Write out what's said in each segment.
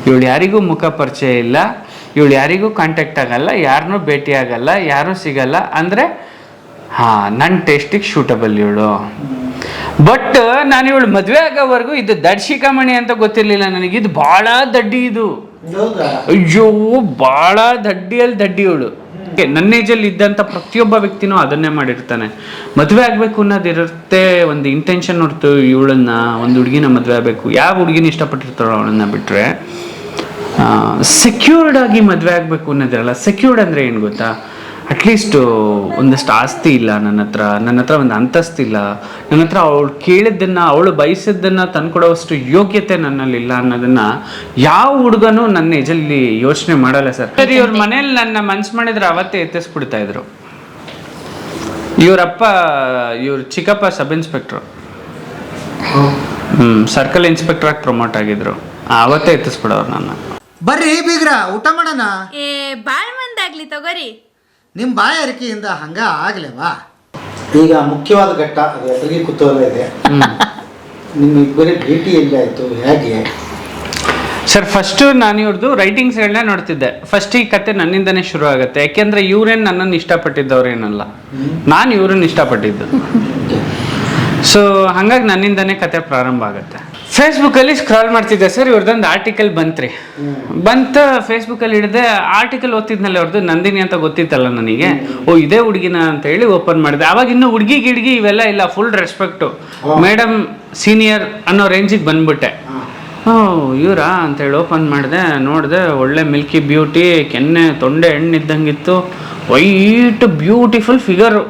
ಇವಳು ಯಾರಿಗೂ ಮುಖ ಪರಿಚಯ ಇಲ್ಲ, ಇವಳು ಯಾರಿಗೂ ಕಾಂಟ್ಯಾಕ್ಟ್ ಆಗಲ್ಲ, ಯಾರನ್ನೂ ಭೇಟಿ ಆಗಲ್ಲ, ಯಾರೂ ಸಿಗಲ್ಲ ಅಂದರೆ ನನ್ನ ಟೇಸ್ಟಿಗೆ ಶೂಟಬಲ್ ಇವಳು. ಬಟ್ ನಾನು ಇವಳು ಮದುವೆ ಆಗೋವರೆಗೂ ಇದು ದಡ್ಶಿಕಾಮಣಿ ಅಂತ ಗೊತ್ತಿರಲಿಲ್ಲ ನನಗೆ. ಇದು ಭಾಳ ದಡ್ಡಿ, ಇದು ಅಯ್ಯೋ ಭಾಳ ದಡ್ಡಿಯಲ್ಲಿ ದಡ್ಡಿ ಇವಳು. ನನ್ನ ಏಜಲ್ಲಿ ಇದ್ದಂಥ ಪ್ರತಿಯೊಬ್ಬ ವ್ಯಕ್ತಿನೂ ಅದನ್ನೇ ಮಾಡಿರ್ತಾನೆ. ಮದುವೆ ಆಗಬೇಕು ಅನ್ನೋದಿರುತ್ತೆ, ಒಂದು ಇಂಟೆನ್ಷನ್ ಹೊರತು ಇವಳನ್ನ ಒಂದು ಹುಡುಗಿನ ಮದುವೆ ಆಗಬೇಕು, ಯಾವ ಹುಡುಗಿನ ಇಷ್ಟಪಟ್ಟಿರ್ತಾರೋ ಅವಳನ್ನ ಬಿಟ್ಟರೆ ಸೆಕ್ಯೂರ್ಡ್ ಆಗಿ ಮದುವೆ ಆಗಬೇಕು ಅನ್ನೋದಿರಲ್ಲ. ಸೆಕ್ಯೂರ್ಡ್ ಅಂದರೆ ಏನು ಗೊತ್ತಾ, ಅಟ್ಲೀಸ್ಟ್ ಒಂದಷ್ಟು ಆಸ್ತಿ ಇಲ್ಲ ನನ್ನ ಹತ್ರ ಒಂದು ಅಂತಸ್ತಿಲ್ಲ, ನನ್ನ ಹತ್ರ ಅವಳು ಕೇಳಿದ್ದನ್ನು ಅವಳು ಬಯಸಿದ್ದನ್ನು ತಂದ್ಕೊಡೋವಷ್ಟು ಯೋಗ್ಯತೆ ನನ್ನಲ್ಲಿಲ್ಲ ಅನ್ನೋದನ್ನು ಯಾವ ಹುಡುಗನೂ ನನ್ನ ಏಜಲ್ಲಿ ಯೋಚನೆ ಮಾಡಲ್ಲ ಸರ್. ಸರಿ, ಇವ್ರ ಮನೇಲಿ ನನ್ನ ಮನ್ಸು ಮಾಡಿದ್ರೆ ಅವತ್ತೇ ಎತ್ತಿಸ್ಬಿಡ್ತಾ ಇದ್ರು. ಇವರಪ್ಪ ಇವ್ರ ಚಿಕ್ಕಪ್ಪ ಸಬ್ ಇನ್ಸ್ಪೆಕ್ಟ್ರು, ಸರ್ಕಲ್ ಇನ್ಸ್ಪೆಕ್ಟರ್ ಆಗಿ ಪ್ರಮೋಟ್ ಆಗಿದ್ರು. ಅವತ್ತೇ ಎತ್ತಿಸ್ಬಿಡೋರು ನನ್ನ. ಬರ್ರಿ ಬೀಗ್ರ, ಊಟ ಮಾಡೋಣ. ಬಾಳ್ ಮಂದಾಗ್ಲಿ ತಗೋರಿ. ನಿಮ್ಮ ಬಾಯ ಅರಿಕೆಯಿಂದ ಹಂಗ ಆಗ್ಲೇವಾ? ಈಗ ಮುಖ್ಯವಾದ ಘಟ್ಟ, ಅದು ಎದುರಿಗೆ ಕುತೂಹಲ ಇದೆ. ನಿಮ್ಮಿಬ್ಬರೇ ಭೇಟಿ ಎಲ್ಲಿ ಆಯಿತು, ಹೇಗೆ? ಸರ್, ಫಸ್ಟು ನಾನು ಇವ್ರದ್ದು ರೈಟಿಂಗ್ಸ್ಗಳನ್ನ ನೋಡ್ತಿದ್ದೆ. ಫಸ್ಟ್ ಈ ಕತೆ ನನ್ನಿಂದನೇ ಶುರು ಆಗುತ್ತೆ. ಯಾಕೆಂದರೆ ಇವ್ರೇನು ನನ್ನನ್ನು ಇಷ್ಟಪಟ್ಟಿದ್ದವ್ರೇನಲ್ಲ, ನಾನು ಇವ್ರನ್ನ ಇಷ್ಟಪಟ್ಟಿದ್ದು. ಸೊ ಹಾಗಾಗಿ ನನ್ನಿಂದನೇ ಕತೆ ಪ್ರಾರಂಭ ಆಗುತ್ತೆ. ಫೇಸ್ಬುಕ್ಕಲ್ಲಿ ಸ್ಕ್ರಾಲ್ ಮಾಡ್ತಿದ್ದೆ ಸರ್, ಇವ್ರದ್ದೊಂದು ಆರ್ಟಿಕಲ್ ಬಂತು. ಫೇಸ್ಬುಕ್ಕಲ್ಲಿ ಹಿಡಿದೆ. ಆರ್ಟಿಕಲ್ ಓದ್ತಿದ್ನಲ್ಲ ಅವ್ರದ್ದು, ನಂದಿನಿ ಅಂತ ಗೊತ್ತಿತ್ತಲ್ಲ ನನಗೆ. ಓ ಇದೇ ಹುಡುಗಿನ ಅಂತ ಹೇಳಿ ಓಪನ್ ಮಾಡಿದೆ. ಅವಾಗ ಇನ್ನೂ ಹುಡುಗಿ ಗಿಡ್ಗಿ ಇವೆಲ್ಲ ಇಲ್ಲ, ಫುಲ್ ರೆಸ್ಪೆಕ್ಟು, ಮೇಡಮ್ ಸೀನಿಯರ್ ಅನ್ನೋ ರೇಂಜಿಗೆ ಬಂದ್ಬಿಟ್ಟೆ. ಇವರಾ ಅಂತೇಳಿ ಓಪನ್ ಮಾಡಿದೆ, ನೋಡಿದೆ. ಒಳ್ಳೆ ಮಿಲ್ಕಿ ಬ್ಯೂಟಿ, ಕೆನ್ನೆ ತೊಂಡೆ ಹೆಣ್ಣಿದ್ದಂಗಿತ್ತು, ವೈಟ್ ಬ್ಯೂಟಿಫುಲ್ ಫಿಗರು.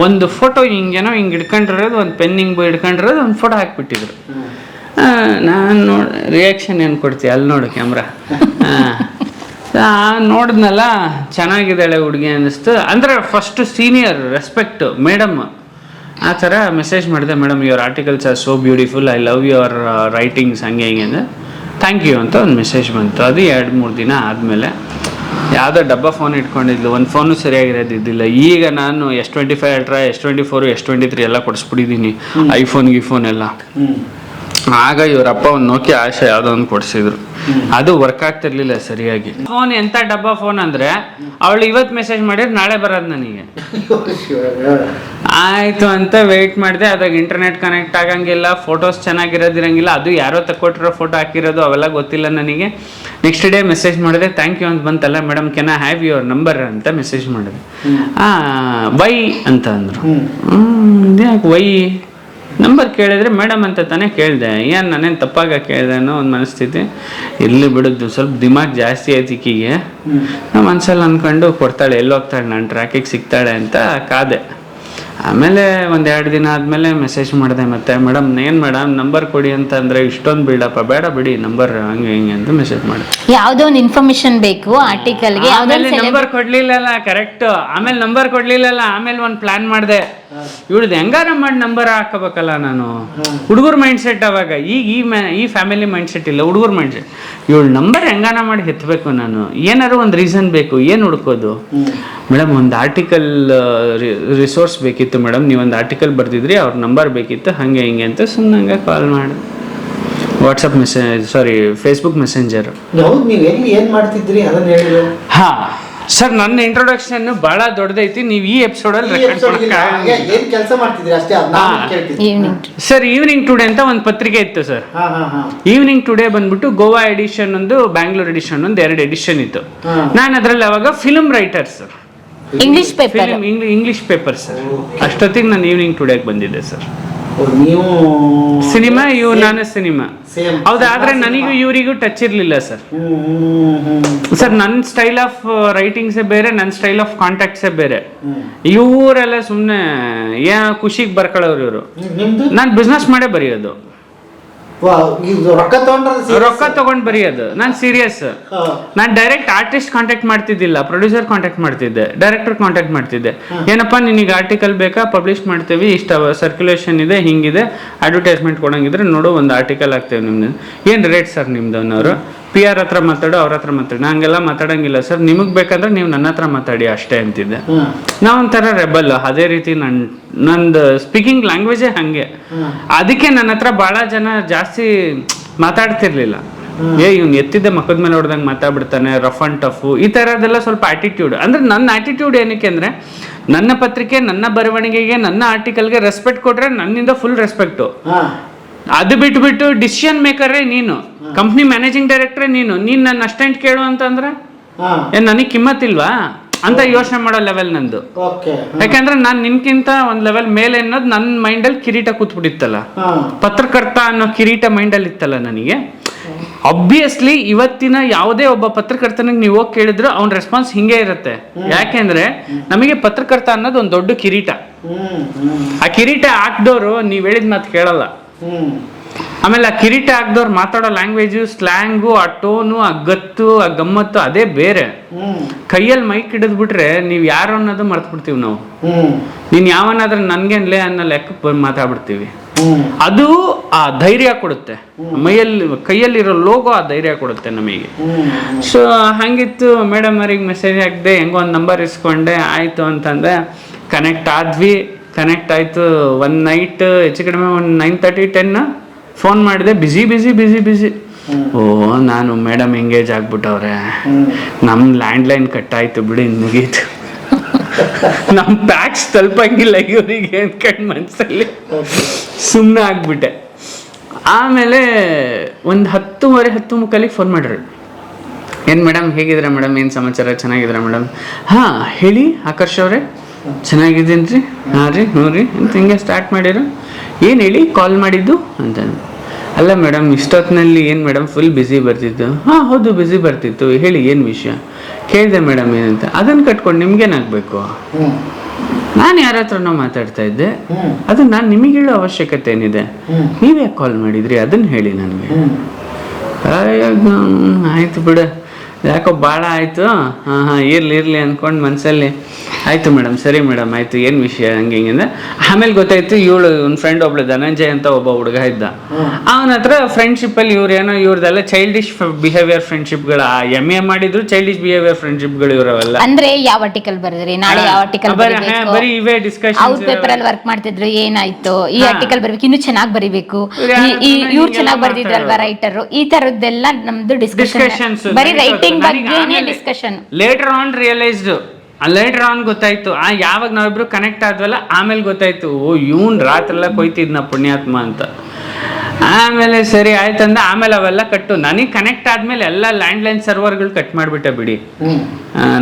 ಒಂದು ಫೋಟೋ ಹಿಂಗೇನೋ ಹಿಂಗೆ ಹಿಡ್ಕೊಂಡಿರೋದು, ಒಂದು ಪೆನ್ ಹಿಂಗೆ ಹಿಡ್ಕೊಂಡಿರೋದು, ಒಂದು ಫೋಟೋ ಹಾಕ್ಬಿಟ್ಟಿದ್ರು. ನಾನು ರಿಯಾಕ್ಷನ್ ಏನು ಕೊಡ್ತೀವಿ ಅಲ್ಲಿ ನೋಡು ಕ್ಯಾಮ್ರಾ. ನೋಡಿದ್ನಲ್ಲ, ಚೆನ್ನಾಗಿದ್ದಾಳೆ ಹುಡುಗಿ ಅನ್ನಿಸ್ತು. ಅಂದರೆ ಫಸ್ಟು ಸೀನಿಯರ್ ರೆಸ್ಪೆಕ್ಟ್ ಮೇಡಮ್ ಆ ಥರ ಮೆಸೇಜ್ ಮಾಡಿದೆ. Madam, your articles are so beautiful, I love your writings, ಹಂಗೆ ಹಿಂಗೆ ಅಂದರೆ ಥ್ಯಾಂಕ್ ಯು ಅಂತ ಒಂದು ಮೆಸೇಜ್ ಬಂತು. ಅದು 2-3 ದಿನ ಆದಮೇಲೆ ಯಾವುದೋ ಡಬ್ಬ ಫೋನ್ ಇಟ್ಕೊಂಡಿದ್ಲು, ಒಂದು ಫೋನು ಸರಿಯಾಗಿರೋದಿದ್ದಿಲ್ಲ. ಈಗ ನಾನು S25 ಅಲ್ಟ್ರಾ, S24, S23 ಎಲ್ಲ ಕೊಡಿಸ್ಬಿಟ್ಟಿದ್ದೀನಿ, ಐಫೋನ್ ಗಿಫೋನ್ ಎಲ್ಲ. ಆಗ ಇವರಪ್ಪ ಒಂದು ನೋಕಿಯಾ ಆಶೆ ಯಾವುದೋ ಒಂದು ಕೊಡಿಸಿದ್ರು, ಅದು ವರ್ಕ್ ಆಗ್ತಿರ್ಲಿಲ್ಲ ಸರಿಯಾಗಿ. ಫೋನ್ ಎಂಥ ಡಬ್ಬ ಫೋನ್ ಅಂದರೆ, ಅವಳು ಇವತ್ತು ಮೆಸೇಜ್ ಮಾಡಿದ್ರೆ ನಾಳೆ ಬರೋದು ನನಗೆ. ಆಯಿತು ಅಂತ ವೆಯ್ಟ್ ಮಾಡಿದೆ. ಅದಾಗ ಇಂಟರ್ನೆಟ್ ಕನೆಕ್ಟ್ ಆಗಂಗಿಲ್ಲ, ಫೋಟೋಸ್ ಚೆನ್ನಾಗಿರೋದಿರಂಗಿಲ್ಲ, ಅದು ಯಾರೋ ತಕ್ಕೊಟ್ಟಿರೋ ಫೋಟೋ ಹಾಕಿರೋದು ಅವೆಲ್ಲ ಗೊತ್ತಿಲ್ಲ ನನಗೆ. ನೆಕ್ಸ್ಟ್ ಡೇ ಮೆಸೇಜ್ ಮಾಡಿದೆ, ಥ್ಯಾಂಕ್ ಯು ಅಂತ ಬಂತಲ್ಲ madam, can I have your number ಅಂತ ಮೆಸೇಜ್ ಮಾಡಿದೆ. ವೈ ಅಂತ ಅಂದರು. ಯಾಕೆ ವೈ ನಂಬರ್ ಕೇಳಿದ್ರೆ ಮೇಡಮ್ ಅಂತ ತಾನೇ ಕೇಳಿದೆ. ಏನು ನಾನೇನು ತಪ್ಪಾಗ ಕೇಳಿದೆ ಅನ್ನೋ ಒಂದು ಮನಸ್ಥಿತಿ. ಇಲ್ಲಿ ಬಿಡೋದು ಸ್ವಲ್ಪ ದಿಮಾಗ್ ಜಾಸ್ತಿ ಆಯ್ತು ಈಕಿಗೆ. ನಮ್ಮ ಮನಸ್ಸಲ್ಲಿ ಅಂದ್ಕೊಂಡು ಕೊಡ್ತಾಳೆ, ಎಲ್ಲೋಗ್ತಾಳೆ, ನಾನು ಟ್ರ್ಯಾಕಿಗೆ ಸಿಗ್ತಾಳೆ ಅಂತ ಕಾದೆ. ಆಮೇಲೆ 1-2 ದಿನ ಆದಮೇಲೆ ಮೆಸೇಜ್ ಮಾಡಿದೆ ಮತ್ತೆ, ಮೇಡಮ್ ಏನು ಮೇಡಮ್ ನಂಬರ್ ಕೊಡಿ ಅಂತ ಅಂದರೆ ಇಷ್ಟೊಂದು ಬಿಡಪ್ಪ, ಬೇಡ ಬಿಡಿ ನಂಬರ್, ಹಂಗೆ ಹಿಂಗೆ ಅಂತ ಮೆಸೇಜ್ ಮಾಡಿದೆ. ಯಾವುದೋ ಒಂದು ಇನ್ಫಾರ್ಮೇಶನ್ ಬೇಕು ಆರ್ಟಿಕಲ್ಗೆ, ಆಮೇಲೆ ನಂಬರ್ ಕೊಡ್ಲಿಲ್ಲಲ್ಲ, ಕರೆಕ್ಟ್. ಆಮೇಲೆ ನಂಬರ್ ಕೊಡ್ಲಿಲ್ಲಲ್ಲ, ಆಮೇಲೆ ಒಂದು ಪ್ಲಾನ್ ಮಾಡಿದೆ, ಇವಳ್ದು ಹೆಂಗಾರ ಮಾಡಿ ನಂಬರ್ ಹಾಕೋಬೇಕಲ್ಲ ನಾನು. ಹುಡುಗರ ಮೈಂಡ್ ಸೆಟ್ ಅವಾಗ. ಈಗ ಈ ಫ್ಯಾಮಿಲಿ ಮೈಂಡ್ ಸೆಟ್ ಇಲ್ಲ, ಹುಡುಗರ ಮೈಂಡ್ ಸೆಟ್. ಇವಳು ನಂಬರ್ ಹೆಂಗಾನ ಮಾಡಿ ಎತ್ತಬೇಕು ನಾನು, ಏನಾರು ಒಂದು ರೀಸನ್ ಬೇಕು. ಏನು ಹುಡ್ಕೋದು ಮೇಡಮ್, ಒಂದು ಆರ್ಟಿಕಲ್ ರಿಸೋರ್ಸ್ ಬೇಕಿತ್ತು ಮೇಡಮ್, ನೀವೊಂದು ಆರ್ಟಿಕಲ್ ಬರ್ದಿದ್ರಿ, ಅವ್ರ ನಂಬರ್ ಬೇಕಿತ್ತು, ಹಾಗೆ ಹಿಂಗೆ ಅಂತ ಸುಮ್ಮನೆ ಕಾಲ್ ಮಾಡಿ. ವಾಟ್ಸಪ್ ಮೆಸೇಜ್, ಸಾರಿ ಫೇಸ್ಬುಕ್ ಮೆಸೆಂಜರ್. ಹಾಂ ಸರ್, ನನ್ನ ಇಂಟ್ರೊಡಕ್ಷನ್ ಬಹಳ ದೊಡ್ಡದೈತಿ, ನೀವು ಈ ಎಪಿಸೋಡಲ್ಲಿ ಸರ್. ಈವ್ನಿಂಗ್ ಟುಡೇ ಅಂತ ಒಂದು ಪತ್ರಿಕೆ ಇತ್ತು ಸರ್. ಈವ್ನಿಂಗ್ ಟುಡೇ ಬಂದ್ಬಿಟ್ಟು ಗೋವಾ ಎಡಿಷನ್ ಒಂದು, ಬ್ಯಾಂಗ್ಳೂರ್ ಎಡಿಷನ್ ಒಂದು, 2 ಎಡಿಷನ್ ಇತ್ತು. ನಾನು ಅದರಲ್ಲಿ ಅವಾಗ film writer sir, English paper sir. ಅಷ್ಟೊತ್ತಿಗೆ ನಾನು ಈವ್ನಿಂಗ್ ಟುಡೇಗೆ ಬಂದಿದ್ದೆ ಸರ್. ನೀವು ಸಿನಿಮಾ, ನಾನು ಸಿನಿಮಾ. ಹೌದಾದ್ರೆ ನನಗೂ ಇವರಿಗೂ ಟಚ್ ಇರಲಿಲ್ಲ ಸರ್. ಸರ್, ನನ್ನ ಸ್ಟೈಲ್ ಆಫ್ ರೈಟಿಂಗ್ಸೇ ಬೇರೆ, ನನ್ನ ಸ್ಟೈಲ್ ಆಫ್ ಕಾಂಟ್ಯಾಕ್ಟ್ಸೇ ಬೇರೆ. ಇವರೆಲ್ಲ ಸುಮ್ಮನೆ ಖುಷಿಗೆ ಬರ್ಕೊಳ್ಳೋರು ಇವರು. ನಾನು ಬಿಸ್ನೆಸ್ ಮಾಡೇ ಬರೆಯೋದು, ರೊಕ್ಕ ತಗೊಂಡು ಬರೆಯೋದು. ನಾನು ಸೀರಿಯಸ್. ನಾನು ಡೈರೆಕ್ಟ್ ಆರ್ಟಿಸ್ಟ್ ಕಾಂಟ್ಯಾಕ್ಟ್ ಮಾಡ್ತಿದ್ದಿಲ್ಲ, ಪ್ರೊಡ್ಯೂಸರ್ ಕಾಂಟ್ಯಾಕ್ಟ್ ಮಾಡ್ತಿದ್ದೆ, ಡೈರೆಕ್ಟರ್ ಕಾಂಟ್ಯಾಕ್ಟ್ ಮಾಡ್ತಿದ್ದೆ. ಏನಪ್ಪ ನಿನಗೆ ಆರ್ಟಿಕಲ್ ಬೇಕಾ, ಪಬ್ಲಿಷ್ ಮಾಡ್ತೀವಿ, ಇಷ್ಟ ಸರ್ಕ್ಯುಲೇಷನ್ ಇದೆ, ಹಿಂಗಿದೆ, ಅಡ್ವರ್ಟೈಸ್ಮೆಂಟ್ ಕೊಡಂಗಿದ್ರೆ ನೋಡು, ಒಂದು ಆರ್ಟಿಕಲ್ ಹಾಕ್ತೇವೆ ನಿಮ್ದು. ಏನು ರೇಟ್ ಸರ್ ನಿಮ್ದು ಅನ್ನೋರು. PR ಹತ್ರ ಮಾತಾಡು, ಅವ್ರ ಹತ್ರ ಮಾತಾಡಿ, ನಂಗೆಲ್ಲ ಮಾತಾಡಂಗಿಲ್ಲ ಸರ್, ನಿಮಗೆ ಬೇಕಂದ್ರೆ ನೀವು ನನ್ನ ಹತ್ರ ಮಾತಾಡಿ ಅಷ್ಟೇ ಅಂತಿದ್ದೆ. ನಾವೊಂಥರ ರೆಬಲ್. ಅದೇ ರೀತಿ ನಂದು ಸ್ಪೀಕಿಂಗ್ ಲ್ಯಾಂಗ್ವೇಜೇ ಹಾಗೆ. ಅದಕ್ಕೆ ನನ್ನ ಹತ್ರ ಭಾಳ ಜನ ಜಾಸ್ತಿ ಮಾತಾಡ್ತಿರ್ಲಿಲ್ಲ. ಇವ್ನು ಎತ್ತಿದ್ದೆ ಮಕ್ಕದ ಮೇಲೆ ಹೊಡೆದಂಗೆ ಮಾತಾಡ್ಬಿಡ್ತಾನೆ, ರಫ್ ಅಂಡ್ ಟಫ್, ಈ ಥರದ್ದೆಲ್ಲ ಸ್ವಲ್ಪ ಆಟಿಟ್ಯೂಡ್. ಅಂದ್ರೆ ನನ್ನ ಆಟಿಟ್ಯೂಡ್ ಏನಕ್ಕೆ ಅಂದರೆ, ನನ್ನ ಪತ್ರಿಕೆ, ನನ್ನ ಬರವಣಿಗೆಗೆ, ನನ್ನ ಆರ್ಟಿಕಲ್ಗೆ ರೆಸ್ಪೆಕ್ಟ್ ಕೊಟ್ರೆ ನನ್ನಿಂದ ಫುಲ್ ರೆಸ್ಪೆಕ್ಟು. ಅದು ಬಿಟ್ಬಿಟ್ಟು ಡಿಸಿಷನ್ ಮೇಕರೇ ನೀನು, ಕಂಪ್ನಿ ಮ್ಯಾನೇಜಿಂಗ್ ಡೈರೆಕ್ಟ್ರೇ ನೀನು ನನ್ನ ಅಸ್ಟೆಂಟ್ ಕೇಳು ಅಂತಂದ್ರೆ ಏನ್ ನನಗೆ ಕಿಮ್ಮತ್ತಿಲ್ವಾ ಅಂತ ಯೋಚನೆ ಮಾಡೋ ಲೆವೆಲ್ ನಂದು. ಯಾಕಂದ್ರೆ ನಾನು ನಿನ್ಕಿಂತ ಒಂದ್ ಲೆವೆಲ್ ಮೇಲೆ ಅನ್ನೋದು ನನ್ನ ಮೈಂಡಲ್ಲಿ ಕಿರೀಟ ಕೂತ್ಬಿಟ್ಟಿತ್ತಲ್ಲ, ಪತ್ರಕರ್ತ ಅನ್ನೋ ಕಿರೀಟ ಮೈಂಡಲ್ಲಿ ಇತ್ತಲ್ಲ ನನಗೆ. ಆಬ್ವಿಯಸ್ಲಿ ಇವತ್ತಿನ ಯಾವುದೇ ಒಬ್ಬ ಪತ್ರಕರ್ತನಿಗೆ ನೀವು ಹೋಗಿ ಕೇಳಿದ್ರು ಅವ್ನ ರೆಸ್ಪಾನ್ಸ್ ಹಿಂಗೆ ಇರುತ್ತೆ. ಯಾಕೆಂದ್ರೆ ನಮಗೆ ಪತ್ರಕರ್ತ ಅನ್ನೋದು ಒಂದು ದೊಡ್ಡ ಕಿರೀಟ. ಆ ಕಿರೀಟ ಹಾಕ್ದವ್ರು ನೀವ್ ಹೇಳಿದ ಮಾತು ಕೇಳಲ್ಲ. ಆಮೇಲೆ ಆ ಕಿರೀಟ ಹಾಕ್ದವ್ರು ಮಾತಾಡೋ ಲ್ಯಾಂಗ್ವೇಜು, ಸ್ಲ್ಯಾಂಗು, ಆ ಟೋನು, ಆ ಗತ್ತು, ಆ ಗಮ್ಮತ್ತು ಅದೇ ಬೇರೆ. ಕೈಯಲ್ಲಿ ಮೈಕ್ ಹಿಡಿದ್ಬಿಟ್ರೆ ನೀವ್ ಯಾರು ಅನ್ನೋದು ಮರ್ತು ಬಿಡ್ತೀವಿ ನಾವು. ನೀನ್ ಯಾವನಾದ್ರೆ ನನ್ಗೇನ್ಲೇ ಅನ್ನೋ ಲೆಕ್ಕಕ್ಕೆ ಮಾತಾಡ್ಬಿಡ್ತೀವಿ. ಅದು ಆ ಧೈರ್ಯ ಕೊಡುತ್ತೆ, ಕೈಯಲ್ಲಿರೋ ಲೋಗೋ ಆ ಧೈರ್ಯ ಕೊಡುತ್ತೆ ನಮಗೆ. ಸೊ ಹಂಗಿತ್ತು. ಮೇಡಮ್ ಅವ್ರಿಗೆ ಮೆಸೇಜ್ ಹಾಕಿದೆ, ಹೆಂಗೋ ಒಂದು ನಂಬರ್ ಇಸ್ಕೊಂಡೆ, ಆಯ್ತು ಅಂತಂದೆ. ಕನೆಕ್ಟ್ ಆದ್ವಿ. ಕನೆಕ್ಟ್ ಆಯ್ತು. ಒಂದು ನೈಟ್ ಹೆಚ್ಚು ಕಡಿಮೆ ಒಂದು 9:30, 10 ಫೋನ್ ಮಾಡಿದೆ. ಬಿಸಿ. ಓ ನಾನು ಮೇಡಮ್ ಎಂಗೇಜ್ ಆಗ್ಬಿಟ್ಟವ್ರೆ, ನಮ್ಮ ಲ್ಯಾಂಡ್ಲೈನ್ ಕಟ್ ಆಯ್ತು ಬಿಡಿ, ಮುಗೀತು, ನಮ್ಮ ಪ್ಯಾಕ್ಸ್ ತಲುಪಂಗಿಲ್ಲ ಇವರಿಗೆ ಅನ್ಕಂಡು ಮನಸ್ಸಲ್ಲಿ ಸುಮ್ಮನೆ ಆಗ್ಬಿಟ್ಟೆ. ಆಮೇಲೆ ಒಂದು 10:30 ಫೋನ್ ಮಾಡ್ರಿ. ಏನು ಮೇಡಮ್ ಹೇಗಿದ್ದೀರಾ ಮೇಡಮ್, ಏನು ಸಮಾಚಾರ, ಚೆನ್ನಾಗಿದ್ದೀರಾ ಮೇಡಮ್? ಹಾಂ ಹೇಳಿ ಆಕರ್ಷ್ ಅವರೇ, ಚೆನ್ನಾಗಿದ್ದೀನಿ ರೀ. ಹಾಂ ರೀ, ಹ್ಞೂ ರೀ ಅಂತ ಹಿಂಗೆ ಸ್ಟಾರ್ಟ್ ಮಾಡಿರು. ಏನು ಹೇಳಿ ಕಾಲ್ ಮಾಡಿದ್ದು ಅಂತ. ಅಲ್ಲ ಮೇಡಮ್ ಇಷ್ಟೊತ್ತಿನಲ್ಲಿ ಏನು ಮೇಡಮ್ ಫುಲ್ ಬ್ಯುಸಿ ಬರ್ತಿತ್ತು. ಹಾಂ ಹೌದು ಬ್ಯುಸಿ ಬರ್ತಿತ್ತು, ಹೇಳಿ ಏನು ವಿಷಯ ಕೇಳಿದೆ ಮೇಡಮ್ ಏನಂತ. ಅದನ್ನು ಕಟ್ಕೊಂಡು ನಿಮ್ಗೇನಾಗಬೇಕು? ನಾನು ಯಾರ ಹತ್ರನೋ ಮಾತಾಡ್ತಾ ಇದ್ದೆ, ಅದು ನಾನು ನಿಮಗೆ ಹೇಳೋ ಅವಶ್ಯಕತೆ ಏನಿದೆ, ನೀವೇ ಕಾಲ್ ಮಾಡಿದ್ರಿ ಅದನ್ನು ಹೇಳಿ ನನಗೆ. ಆಯ್ತು ಬಿಡು, ಯಾಕೋ ಭಾಳ ಆಯಿತು. ಹಾಂ ಇರಲಿ ಅಂದ್ಕೊಂಡು ಮನಸ್ಸಲ್ಲಿ ಆಯಿತು ಮೇಡಮ್, ಸರಿ ಮೇಡಮ್ ಆಯಿತು, ಏನು ವಿಷಯ ಹಂಗೆ ಹಿಂಗೆ. ಆಮೇಲೆ ಗೊತ್ತಾಯ್ತು ಇವಳು ಒಂದು ಫ್ರೆಂಡ್ ಒಬ್ಳು ಧನಂಜಯ್ ಅಂತ ಒಬ್ಬ ಹುಡುಗ ಇದ್ದ. ಅವನ ಹತ್ರ ಫ್ರೆಂಡ್ಶಿಪ್ಪಲ್ಲಿ ಇವ್ರದೆಲ್ಲ ಚೈಲ್ಡಿಶ್ ಬಿಹೇವಿಯರ್ ಫ್ರೆಂಡ್ಶಿಪ್ಗಳು, MA ಮಾಡಿದ್ರು ಚೈಲ್ಡಿಶ್ ಬಿಹೇವಿಯರ್ ಫ್ರೆಂಡ್ಶಿಪ್ಗಳು ಇವರವೆಲ್ಲ. ಅಂದ್ರೆ ಯಾವ ಆರ್ಟಿಕಲ್ ಬರೆದ್ರಿ, ನಾಳೆ ಯಾವ ಆರ್ಟಿಕಲ್ ಬರೀ ಇವೇ ಡಿಸ್ಕಷನ್. ಔಟ್ ಪೇಪರ್ ಅಲ್ಲಿ ವರ್ಕ್ ಮಾಡ್ತಿದ್ರು, ಏನಾಯ್ತು, ಈ ಆರ್ಟಿಕಲ್ ಬರಬೇಕು, ಇನ್ನು ಚೆನ್ನಾಗಿ ಬರಿಬೇಕು, ಇವ್ರು ಚೆನ್ನಾಗಿ ಬರ್ದಿದ್ರಲ್ವಾ ರೈಟರ್, ಈ ತರದ್ದೆಲ್ಲ ನಮ್ದು ಡಿಸ್ಕಷನ್. ಬರೀ ರೈಟಿಂಗ್ ಬಗ್ಗೆನೇ ಡಿಸ್ಕಷನ್. ಲೇಟರ್ ಆನ್ ಗೊತ್ತಾಯ್ತು. ಯಾವಾಗ ನಾವಿಬ್ರು ಕನೆಕ್ಟ್ ಆದ್ವಲ್ಲ ಆಮೇಲೆ ಗೊತ್ತಾಯ್ತು, ಓ ಇವನ್ ರಾತ್ರೆಲ್ಲ ಕೊಯ್ತಿದ್ನ ಪುಣ್ಯಾತ್ಮ ಅಂತ. ಆಮೇಲೆ ಸರಿ ಆಯ್ತಂದ. ಆಮೇಲೆ ಅವೆಲ್ಲ ಕಟ್ಟು ನನಗೆ ಕನೆಕ್ಟ್ ಆದ್ಮೇಲೆ ಎಲ್ಲ ಲ್ಯಾಂಡ್ಲೈನ್ ಸರ್ವರ್ಗಳು ಕಟ್ ಮಾಡಿಬಿಟ್ಟೆ ಬಿಡಿ.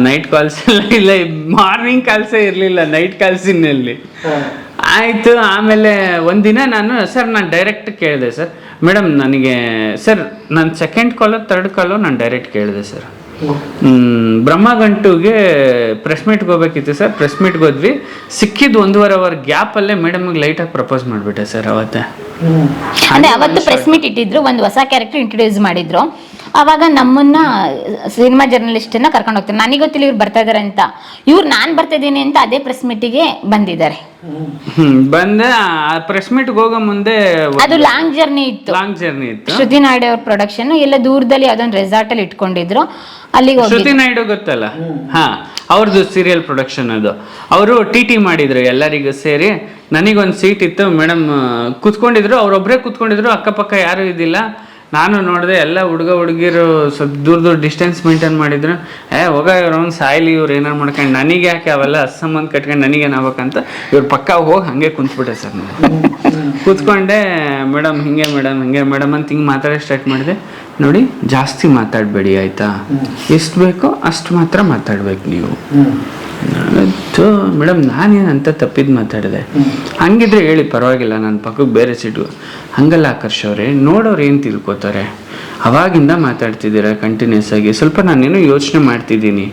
ನೈಟ್ ಕಾಲ್ಸ್ ಎಲ್ಲ ಇಲ್ಲ, ಮಾರ್ನಿಂಗ್ ಕಾಲ್ಸೇ ಇರಲಿಲ್ಲ, ನೈಟ್ ಕಾಲ್ಸಿನಲ್ಲಿ ಆಯಿತು. ಆಮೇಲೆ ಒಂದಿನ ನಾನು ಡೈರೆಕ್ಟ್ ಕೇಳಿದೆ, ಸರ್ ಮೇಡಮ್ ನನಗೆ ಸರ್ ನಾನು ಸೆಕೆಂಡ್ ಕಾಲೋ ಥರ್ಡ್ ಕಾಲೋ ನಾನು ಡೈರೆಕ್ಟ್ ಕೇಳಿದೆ ಸರ್, ಬ್ರಹ್ಮಗಂಟುಗೆ ಪ್ರೆಸ್ ಮೀಟ್ಗೆ ಹೋಗ್ಬೇಕಿತ್ತು ಸರ್, ಪ್ರೆಸ್ ಮೀಟ್ಗೆ ಹೋದ್ವಿ, ಸಿಕ್ಕಿದ್ದು 1.5 ಅವರ್ ಗ್ಯಾಪಲ್ಲೇ ಮೇಡಮ್ಗೆ ಲೈಟಾಗಿ ಪ್ರಪೋಸ್ ಮಾಡಿಬಿಟ್ಟೆ ಸರ್ ಅವತ್ತೇ. ಅಂದ್ರೆ ಅವತ್ತು ಪ್ರೆಸ್ ಮೀಟ್ ಇಟ್ಟಿದ್ರು, ಒಂದು ಹೊಸ ಕ್ಯಾರೆಕ್ಟರ್ ಇಂಟ್ರೊಡ್ಯೂಸ್ ಮಾಡಿದ್ರು. ಅವಾಗ ನಮ್ಮನ್ನ ಸಿನಿಮಾ ಜರ್ನಲಿಸ್ಟನ್ನ ಕರ್ಕೊಂಡು ಹೋಗ್ತಾರೆ. ನನಗೆ ಗೊತ್ತಿಲ್ಲ ಇವ್ರು ಬರ್ತಾ ಇದಾರೆ ಅಂತ. ಇವ್ರು ನಾನು ಬರ್ತಾ ಇದ್ದೀನಿ ಅಂತ ಅದೇ ಪ್ರೆಸ್ ಮೀಟಿಗೆ ಬಂದಿದ್ದಾರೆ. ಬಂದ ಪ್ರೆಸ್ ಮೀಟ್ಗೆ ಹೋಗೋ ಮುಂದೆ ಅದು ಲಾಂಗ್ ಜರ್ನಿ ಇತ್ತು. ಶ್ರುತಿ ನಾಯ್ಡು ಅವ್ರ ಪ್ರೊಡಕ್ಷನ್ ಎಲ್ಲ ದೂರದಲ್ಲಿ ಯಾವ್ದೊಂದು ರೆಸಾರ್ಟ್ ಅಲ್ಲಿ ಇಟ್ಕೊಂಡಿದ್ರು. ಅಲ್ಲಿಗೆ ಶ್ರುತಿ ನಾಯ್ಡು ಗೊತ್ತಲ್ಲ, ಹಾ ಅವ್ರದ್ದು ಸೀರಿಯಲ್ ಪ್ರೊಡಕ್ಷನ್ ಅದು. ಅವರು TT ಮಾಡಿದ್ರು ಎಲ್ಲರಿಗೂ ಸೇರಿ. ನನಗೊಂದು ಸೀಟ್ ಇತ್ತು, ಮೇಡಮ್ ಕೂತ್ಕೊಂಡಿದ್ರು, ಅವ್ರೊಬ್ರೇ ಕೂತ್ಕೊಂಡಿದ್ರು, ಅಕ್ಕಪಕ್ಕ ಯಾರು ಇದ್ದಿಲ್ಲ. ನಾನು ನೋಡಿದೆ ಎಲ್ಲ ಹುಡುಗಿರು ಸ್ವಲ್ಪ ದೂರ ಡಿಸ್ಟೆನ್ಸ್ ಮೇಂಟೈನ್ ಮಾಡಿದ್ರು. ಹೋಗ ಇವ್ರವ್ನು ಸಾಯ್ಲಿ, ಇವ್ರು ಏನಾರು ಮಾಡ್ಕೊಂಡು ನನಗೆ ಯಾಕೆ ಅವೆಲ್ಲ ಸಂಬಂಧ ಕಟ್ಕೊಂಡು ನನಗೇನು ಆಗ್ಬೇಕಂತ ಇವ್ರ ಪಕ್ಕ ಹೋಗಿ ಹಾಗೆ ಕುಂತ್ಬಿಟ್ಟೆ ಸರ್. ನಾನು ಕೂತ್ಕೊಂಡೆ, ಮೇಡಮ್ ಹಿಂಗೆ ಮೇಡಮ್ ಅಂತ ಹಿಂಗೆ ಮಾತಾಡೋಕೆ ಸ್ಟಾರ್ಟ್ ಮಾಡಿದೆ. ನೋಡಿ ಜಾಸ್ತಿ ಮಾತಾಡಬೇಡಿ ಆಯಿತಾ, ಎಷ್ಟು ಬೇಕೋ ಅಷ್ಟು ಮಾತ್ರ ಮಾತಾಡ್ಬೇಕು ನೀವು. ಮೇಡಮ್ ನಾನೇನಂತ ತಪ್ಪಿದ್ದು ಮಾತಾಡಿದೆ, ಹಂಗಿದ್ರೆ ಹೇಳಿ ಪರವಾಗಿಲ್ಲ, ನನ್ನ ಪಕ್ಕಕ್ಕೆ ಬೇರೆ ಸೀಟು. ಹಂಗಲ್ಲ ಆಕರ್ಷ್ ಅವರೇ, ನೋಡೋರು ಏನು ತಿಳ್ಕೊತಾರೆ, ಅವಾಗಿಂದ ಮಾತಾಡ್ತಿದ್ದೀರಾ ಕಂಟಿನ್ಯೂಸ್ ಆಗಿ. ಸ್ವಲ್ಪ ನಾನೇನೋ ಯೋಚನೆ ಮಾಡ್ತಿದ್ದೀನಿ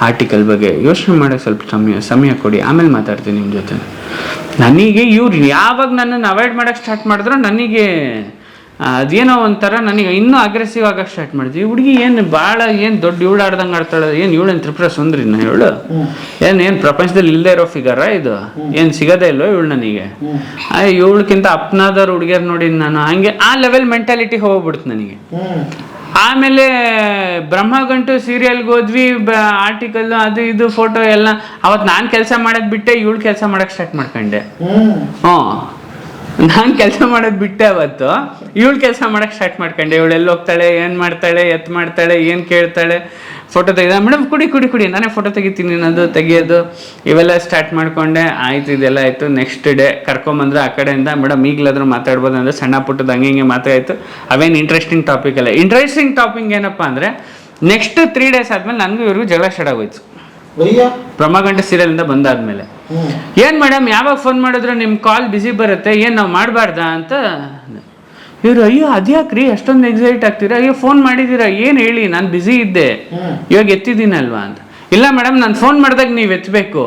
ಆರ್ಟಿಕಲ್ ಬಗ್ಗೆ, ಯೋಚನೆ ಮಾಡೋಕ್ಕೆ ಸ್ವಲ್ಪ ಸಮಯ ಕೊಡಿ, ಆಮೇಲೆ ಮಾತಾಡ್ತೀನಿ ನಿಮ್ಮ ಜೊತೆ. ನನಗೆ ಇವ್ರು ಯಾವಾಗ ನನ್ನನ್ನು ಅವಾಯ್ಡ್ ಮಾಡೋಕ್ಕೆ ಸ್ಟಾರ್ಟ್ ಮಾಡಿದ್ರು ನನಗೆ ಅದೇನೋ ಒಂಥರ ನನಗೆ ಇನ್ನೂ ಅಗ್ರೆಸಿವ್ ಆಗಕ್ಕೆ ಸ್ಟಾರ್ಟ್ ಮಾಡಿದ್ವಿ. ಹುಡುಗಿ ಏನು ಭಾಳ ಏನು ದೊಡ್ಡ ಇವಳು ಆಡ್ದಂಗೆ ಆಡ್ತಾಳೆ, ಏನು ಇವಳೇನು ತ್ರಿಪುರ ಸುಂದ್ರಿನ ಇವಳು, ಏನು ಪ್ರಪಂಚದಲ್ಲಿ ಇಲ್ಲದೆ ಇರೋ ಫಿಗರಾ ಇದು, ಏನು ಸಿಗೋದೇ ಇಲ್ವೋ ಇವಳು ನನಗೆ. ಇವಳಕ್ಕಿಂತ ಅಪ್ನಾದವ್ರು ಹುಡುಗಿಯರು ನೋಡಿ ನಾನು ಹಂಗೆ ಆ ಲೆವೆಲ್ ಮೆಂಟಾಲಿಟಿ ಹೋಗ್ಬಿಡ್ತು ನನಗೆ. ಆಮೇಲೆ ಬ್ರಹ್ಮಗಂಟು ಸೀರಿಯಲ್ಗೆ ಹೋದ್ವಿ, ಆರ್ಟಿಕಲ್ ಅದು ಇದು ಫೋಟೋ ಎಲ್ಲ. ಅವತ್ತು ನಾನು ಕೆಲಸ ಮಾಡೋದು ಬಿಟ್ಟೆ ಇವಳು ಕೆಲಸ ಮಾಡೋಕ್ಕೆ ಸ್ಟಾರ್ಟ್ ಮಾಡ್ಕೊಂಡೆ. ನಾನು ಕೆಲಸ ಮಾಡೋದು ಬಿಟ್ಟೆ ಅವತ್ತು, ಇವಳು ಕೆಲಸ ಮಾಡಕ್ಕೆ ಸ್ಟಾರ್ಟ್ ಮಾಡ್ಕೊಂಡೆ. ಇವಳು ಎಲ್ಲಿ ಹೋಗ್ತಾಳೆ, ಏನು ಮಾಡ್ತಾಳೆ, ಮಾಡ್ತಾಳೆ, ಏನು ಕೇಳ್ತಾಳೆ, ಫೋಟೋ ತೆಗೆದ ಮೇಡಮ್ ಕುಡಿ ನಾನೇ ಫೋಟೋ ತೆಗಿತೀನಿ ಅನ್ನೋದು ತೆಗಿಯೋದು ಇವೆಲ್ಲ ಸ್ಟಾರ್ಟ್ ಮಾಡ್ಕೊಂಡೆ. ಆಯ್ತು, ಇದೆಲ್ಲ ಆಯಿತು. ನೆಕ್ಸ್ಟ್ ಡೇ ಕರ್ಕೊಂಬಂದ್ರೆ ಆ ಕಡೆಯಿಂದ ಮೇಡಮ್ ಈಗಲಾದ್ರೂ ಮಾತಾಡ್ಬೋದು ಅಂದರೆ ಸಣ್ಣ ಪುಟ್ಟದ್ದು ಹಂಗೆ ಮಾತಾಡ್ತು. ಅವೇನು ಇಂಟ್ರೆಸ್ಟಿಂಗ್ ಟಾಪಿಕ್ ಅಲ್ಲ. ಇಂಟ್ರೆಸ್ಟಿಂಗ್ ಟಾಪಿಕ್ ಏನಪ್ಪ ಅಂದರೆ ನೆಕ್ಸ್ಟ್ 3 days ಆದಮೇಲೆ ನನಗೂ ಇವ್ರಿಗೂ ಜಗಳ ಸ್ಟಾರ್ಟ್ ಆಗೋಯ್ತು. ಬ್ರಹ್ಮಗಂಟ ಸೀರಿಯಲಿಂದ ಬಂದಾದ್ಮೇಲೆ, ಏನು ಮೇಡಮ್ ಯಾವಾಗ ಫೋನ್ ಮಾಡಿದ್ರು ನಿಮ್ಮ ಕಾಲ್ ಬಿಸಿ ಬರುತ್ತೆ, ಏನು ನಾವು ಮಾಡಬಾರ್ದಾ ಅಂತ. ಇವರು ಅಯ್ಯೋ ಅದ್ಯಾಕ್ರಿ ಅಷ್ಟೊಂದು ಎಕ್ಸೈಟ್ ಆಗ್ತೀರಾ, ಅಯ್ಯೋ ಫೋನ್ ಮಾಡಿದ್ದೀರಾ, ಏನು ಹೇಳಿ ನಾನು ಬ್ಯುಸಿ ಇದ್ದೆ ಇವಾಗ ಎತ್ತಿದ್ದೀನಲ್ವಾ ಅಂತ. ಇಲ್ಲ ಮೇಡಮ್ ನಾನು ಫೋನ್ ಮಾಡಿದಾಗ ನೀವು ಎತ್ತಬೇಕು,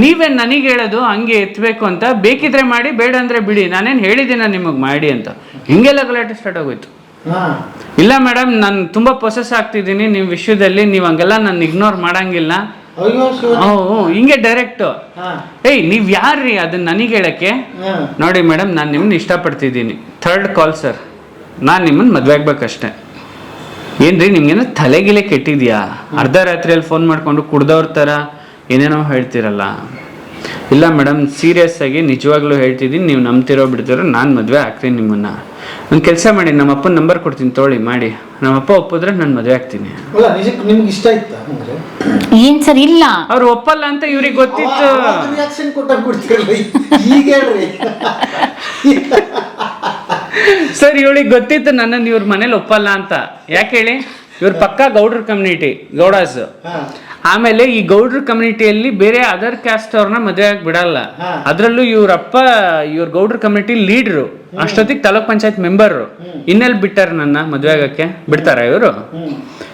ನೀವೇನು ನನಗೆ ಹೇಳೋದು ಹಂಗೆ ಎತ್ತಬೇಕು ಅಂತ, ಬೇಕಿದ್ರೆ ಮಾಡಿ ಬೇಡ ಅಂದರೆ ಬಿಡಿ, ನಾನೇನು ಹೇಳಿದ್ದೀನ ನಿಮಗೆ ಮಾಡಿ ಅಂತ. ಹಿಂಗೆಲ್ಲ ಗಲಾಟೆ ಸ್ಟಾರ್ಟ್ ಆಗೋಯ್ತು. ಇಲ್ಲ ಮೇಡಮ್ ನಾನು ತುಂಬ ಪ್ರೊಸೆಸ್ ಆಗ್ತಿದ್ದೀನಿ ನಿಮ್ಮ ವಿಷಯದಲ್ಲಿ, ನೀವು ಹಂಗೆಲ್ಲ ನಾನು ಇಗ್ನೋರ್ ಮಾಡಂಗಿಲ್ಲ. ಹಿಂಗೆ ಡೈರೆಕ್ಟ್ ಏಯ್ ನೀವ್ ಯಾರ್ರೀ ಅದನ್ನ ನನಗೆ ಹೇಳಕ್ಕೆ? ನೋಡಿ ಮೇಡಮ್ ನಾನು ನಿಮ್ಮನ್ನ ಇಷ್ಟಪಡ್ತಿದ್ದೀನಿ, 3rd ಕಾಲ್ ಸರ್, ನಾನು ನಿಮ್ಮನ್ನ ಮದ್ವೆ ಆಗ್ಬೇಕಷ್ಟೆ. ಏನ್ರಿ ನಿಮ್ಗೇನೋ ತಲೆಗಿಲೆ ಕೆಟ್ಟಿದ್ಯಾ? ಅರ್ಧ ರಾತ್ರಿಯಲ್ಲಿ ಫೋನ್ ಮಾಡ್ಕೊಂಡು ಕುಡ್ದವ್ರ ಥರ ಏನೇನೋ ಹೇಳ್ತಿರಲ್ಲ. ಇಲ್ಲ ಮೇಡಮ್ ಸೀರಿಯಸ್ ಆಗಿ ನಿಜವಾಗ್ಲೂ ಹೇಳ್ತಿದ್ದೀನಿ, ನೀವು ನಂಬ್ತಿರೋ ಬಿಡ್ತಿರೋ ನಾನು ಮದುವೆ ಆಗ್ತೀನಿ ನಿಮ್ಮನ್ನ. ಒಂದು ಕೆಲಸ ಮಾಡಿ, ನಮ್ಮ ಅಪ್ಪನ ನಂಬರ್ ಕೊಡ್ತೀನಿ ತೊಗೊಳ್ಳಿ ಮಾಡಿ, ನಮ್ಮಪ್ಪ ಒಪ್ಪಿದ್ರೆ ನಾನು ಮದುವೆ ಆಗ್ತೀನಿ. ನಿಮ್ಗೆ ಇಷ್ಟ ಆಯ್ತಾ? ಏನ್ ಸರ್ ಇಲ್ಲ ಅವ್ರು ಒಪ್ಪಲ್ಲ ಅಂತ ಇವ್ರಿಗೆ ಗೊತ್ತಿತ್ತು. ಸರ್ ಇವಳಿಗೆ ಗೊತ್ತಿತ್ತು ನನ್ನನ್ನು ಇವ್ರ ಮನೇಲಿ ಒಪ್ಪಲ್ಲ ಅಂತ. ಯಾಕೆ ಹೇಳಿ, ಇವ್ರ ಪಕ್ಕ ಗೌಡ್ರ ಕಮ್ಯುನಿಟಿ, ಗೌಡಾಸ್. ಆಮೇಲೆ ಈ ಗೌಡ್ರ ಕಮ್ಯುನಿಟಿಯಲ್ಲಿ ಬೇರೆ ಅದರ್ ಕ್ಯಾಸ್ಟ್ ಅವ್ರನ್ನ ಮದುವೆ ಆಗಿ ಬಿಡಲ್ಲ. ಅದ್ರಲ್ಲೂ ಇವ್ರಪ್ಪ ಇವ್ರ ಗೌಡ್ರ ಕಮ್ಯುನಿಟಿ ಲೀಡ್ರು, ಅಷ್ಟೊತ್ತಿಗೆ ತಾಲೂಕ್ ಪಂಚಾಯತ್ ಮೆಂಬರ್. ಇನ್ನೆಲ್ಲಿ ಬಿಟ್ಟಾರ ನನ್ನ ಮದುವೆ ಆಗಕ್ಕೆ? ಬಿಡ್ತಾರ ಇವರು?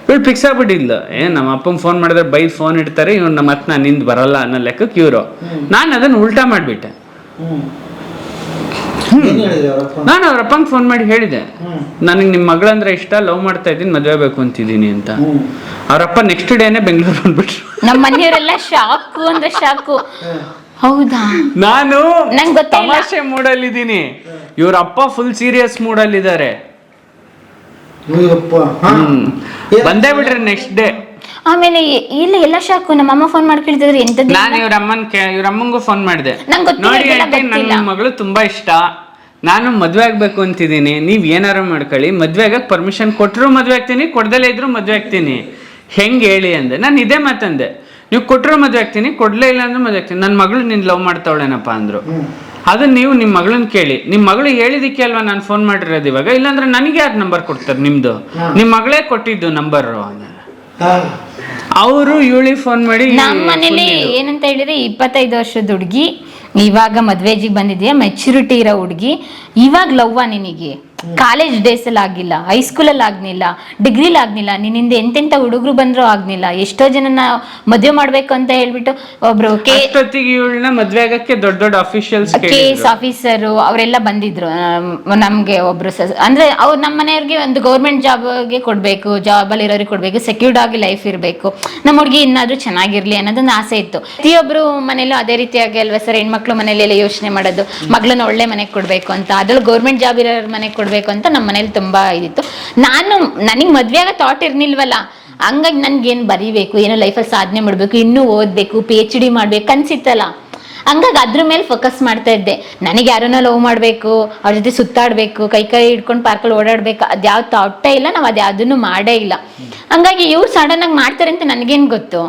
ಇವ್ರು ಫಿಕ್ಸ್ ಆಗ್ಬಿಟ್ಟಿದ್ಲು, ನಮ್ಮ ಅಪ್ಪಂಗೆ ಫೋನ್ ಮಾಡಿದ್ರೆ ಬೈದ್ ಫೋನ್ ಇಡ್ತಾರೆ, ಇವ್ರು ನಮ್ಮ ಹತ್ ನಾನು ನಿಂದು ಬರಲ್ಲ ಅನ್ನೋ ಲೆಕ್ಕಕ್ಕೆ ಇವರು. ನಾನು ಅದನ್ನ ಉಲ್ಟಾ ಮಾಡ್ಬಿಟ್ಟೆ. ನಾನು ಅವ್ರ ಅಪ್ಪಂಗೆ ಫೋನ್ ಮಾಡಿ ಹೇಳಿದೆ, ನನಗೆ ನಿಮ್ಮ ಮಗಳಂದ್ರೆ ಇಷ್ಟ, ಲವ್ ಮಾಡ್ತಾ ಇದ್ದೀನಿ, ಮದುವೆ ಬೇಕು ಅಂತಿದ್ದೀನಿ ಅಂತ. ಅವ್ರಪ್ಪ ನೆಕ್ಸ್ಟ್ ಡೇನೆ ಬೆಂಗಳೂರು ಬಂದ್ಬಿಟ್ರು. ನಮ್ಮ ಮನೆಯವರೆಲ್ಲ ಶಾಕು ಅಂದ್ರೆ ಶಾಕು. ಹೌದಾ? ನಾನು ತಮಾಷೆ ಮೂಡಲ್ಲಿದ್ದೀನಿ, ಇವ್ರ ಅಪ್ಪ ಫುಲ್ ಸೀರಿಯಸ್ ಮೂಡಲ್ಲಿದ್ದಾರೆ. ಬಂದೇ ಬಿಟ್ರೆ ನೆಕ್ಸ್ಟ್ ಡೇ. ಆಮೇಲೆ ಇಲ್ಲ ಎಲ್ಲ ಶಾಕು. ನಮ್ಮಮ್ಮ ಫೋನ್ ಮಾಡಿ ಕೇಳ್ತಿದ್ರೆ ಎಂತದ್ದು. ನಾನು ಇವ್ರಮ್ಮಂಗೂ ಫೋನ್ ಮಾಡಿದೆ, ನೋಡಿ ನನ್ನ ಮಗಳು ತುಂಬಾ ಇಷ್ಟ, ನಾನು ಮದ್ವೆ ಆಗ್ಬೇಕು ಅಂತಿದ್ದೀನಿ, ನೀವ್ ಏನಾರು ಮಾಡ್ಕೊಳ್ಳಿ, ಮದ್ವೆ ಆಗಕ್ ಪರ್ಮಿಷನ್ ಕೊಟ್ಟರು ಮದ್ವೆ ಆಗ್ತೀನಿ, ಕೊಡ್ದಲೇ ಇದ್ರು ಮದ್ವೆ ಆಗ್ತೀನಿ, ಹೆಂಗೆ ಹೇಳಿ ಅಂದೆ. ನಾನು ಇದೇ ಮಾತಂದೆ, ನೀವು ಕೊಟ್ಟರು ಮದ್ವೆ ಆಗ್ತೀನಿ, ಕೊಡ್ಲೇ ಇಲ್ಲ ಅಂದ್ರೆ ಮದ್ವೆ ಆಗ್ತೀನಿ. ನನ್ನ ಮಗಳು ನಿನ್ ಲವ್ ಮಾಡ್ತಾವಳೇನಪ್ಪ ಅಂದ್ರು. ಅದನ್ನ ನೀವು ನಿಮ್ಮ ಮಗಳನ್ನ ಕೇಳಿ, ನಿಮ್ಮ ಮಗಳು ಹೇಳಿದಿಕ್ಕೆ ಅಲ್ವಾ ನಾನು ಫೋನ್ ಮಾಡಿರೋದು ಇವಾಗ, ಇಲ್ಲಾಂದ್ರೆ ನನಗೆ ಯಾರು ನಂಬರ್ ಕೊಡ್ತಾರೆ ನಿಮ್ದು? ನಿಮ್ಮ ಮಗಳೇ ಕೊಟ್ಟಿದ್ದು ನಂಬರ್. ಅವರು ಇವಳಿಗೆ ಫೋನ್ ಮಾಡಿ, ನಮ್ಮ ಮನೇಲಿ ಏನಂತ ಹೇಳಿದ್ರೆ 25 ವರ್ಷದ ಹುಡುಗಿ, ಇವಾಗ ಮದ್ವೆಜಿಗೆ ಬಂದಿದ್ಯಾ, ಮೆಚುರಿಟಿ ಇರೋ ಹುಡುಗಿ, ಇವಾಗ ಲವ್ವಾ ನಿನಗೆ? ಕಾಲೇಜ್ ಡೇಸ್ ಅಲ್ಲಿ ಆಗಿಲ್ಲ, ಹೈಸ್ಕೂಲಲ್ಲಿ ಆಗ್ನಿಲ್ಲ, ಡಿಗ್ರಿಲಿ ಆಗ್ನಿಲ್ಲ, ನಿನ್ನಿಂದ ಎಂತೆಂತ ಹುಡುಗರು ಬಂದ್ರು ಆಗ್ನಿಲ್ಲ. ಎಷ್ಟೋ ಜನನ ಮದುವೆ ಮಾಡ್ಬೇಕು ಅಂತ ಹೇಳ್ಬಿಟ್ಟು ಒಬ್ರು ಮದ್ವೆ ಆಗಕ್ಕೆ ದೊಡ್ಡ ದೊಡ್ಡ ಅಫಿಷಿಯಲ್ಸ್, KS ಆಫೀಸರು ಅವರೆಲ್ಲ ಬಂದಿದ್ರು ನಮ್ಗೆ. ಒಬ್ರು ಅಂದ್ರೆ ಅವ್ರು ನಮ್ಮ ಮನೆಯವ್ರಿಗೆ ಒಂದು ಗೌರ್ಮೆಂಟ್ ಜಾಬ್ಗೆ ಕೊಡ್ಬೇಕು, ಜಾಬಲ್ಲಿ ಇರೋರಿಗೆ ಕೊಡ್ಬೇಕು, ಸೆಕ್ಯೂರ್ಡ್ ಆಗಿ ಲೈಫ್ ಇರಬೇಕು, ನಮ್ಮ ಹುಡುಗಿ ಇನ್ನಾದ್ರೂ ಚೆನ್ನಾಗಿರ್ಲಿ ಅನ್ನೋದೊಂದು ಆಸೆ ಇತ್ತು. ಪ್ರತಿಯೊಬ್ರು ಮನೇಲೂ ಅದೇ ರೀತಿಯಾಗಿ ಅಲ್ವಾ ಸರ್, ಹೆಣ್ಮಕ್ಳು ಮನೇಲೆಲ್ಲ ಯೋಚನೆ ಮಾಡೋದು, ಮಗಳನ್ನ ಒಳ್ಳೆ ಮನೆಗೆ ಕೊಡ್ಬೇಕು ಅಂತ, ಅದ್ರಲ್ಲಿ ಗೌರ್ಮೆಂಟ್ ಜಾಬ್ ಇರೋ ಮನೆಗೆ ಕೊಡ್ಬೇಕು ಅಂತ ನಮ್ಮ ಮನೇಲಿ ತುಂಬಾ ಇದಿತ್ತು. ನನಗೆ ಮದ್ವೆ ಆಗ ಥಾಟ್ ಇರ್ನಿಲ್ವಲ್ಲ, ಹಂಗಾಗಿ ನನ್ಗೇನು ಬರೀಬೇಕು, ಏನೋ ಲೈಫಲ್ಲಿ ಸಾಧನೆ ಮಾಡ್ಬೇಕು, ಇನ್ನೂ ಓದ್ಬೇಕು, PhD ಮಾಡ್ಬೇಕು ಅನ್ಸಿತ್ತಲ್ಲ, ಹಂಗಾಗಿ ಅದ್ರ ಮೇಲೆ ಫೋಕಸ್ ಮಾಡ್ತಾ ಇದ್ದೆ. ನನಗೆ ಯಾರನ್ನ ಲವ್ ಮಾಡಬೇಕು, ಅವ್ರ ಜೊತೆ ಸುತ್ತಾಡ್ಬೇಕು, ಕೈ ಹಿಡ್ಕೊಂಡು ಪಾರ್ಕಲ್ಲಿ ಓಡಾಡ್ಬೇಕು, ಅದ್ಯಾವ ಥಾಟೇ ಇಲ್ಲ, ನಾವು ಅದ್ಯಾವುದನ್ನು ಮಾಡೇ ಇಲ್ಲ. ಹಂಗಾಗಿ ಇವ್ರು ಸಡನ್ ಆಗಿ ಮಾಡ್ತಾರೆ ಅಂತ ನನಗೇನು ಗೊತ್ತು,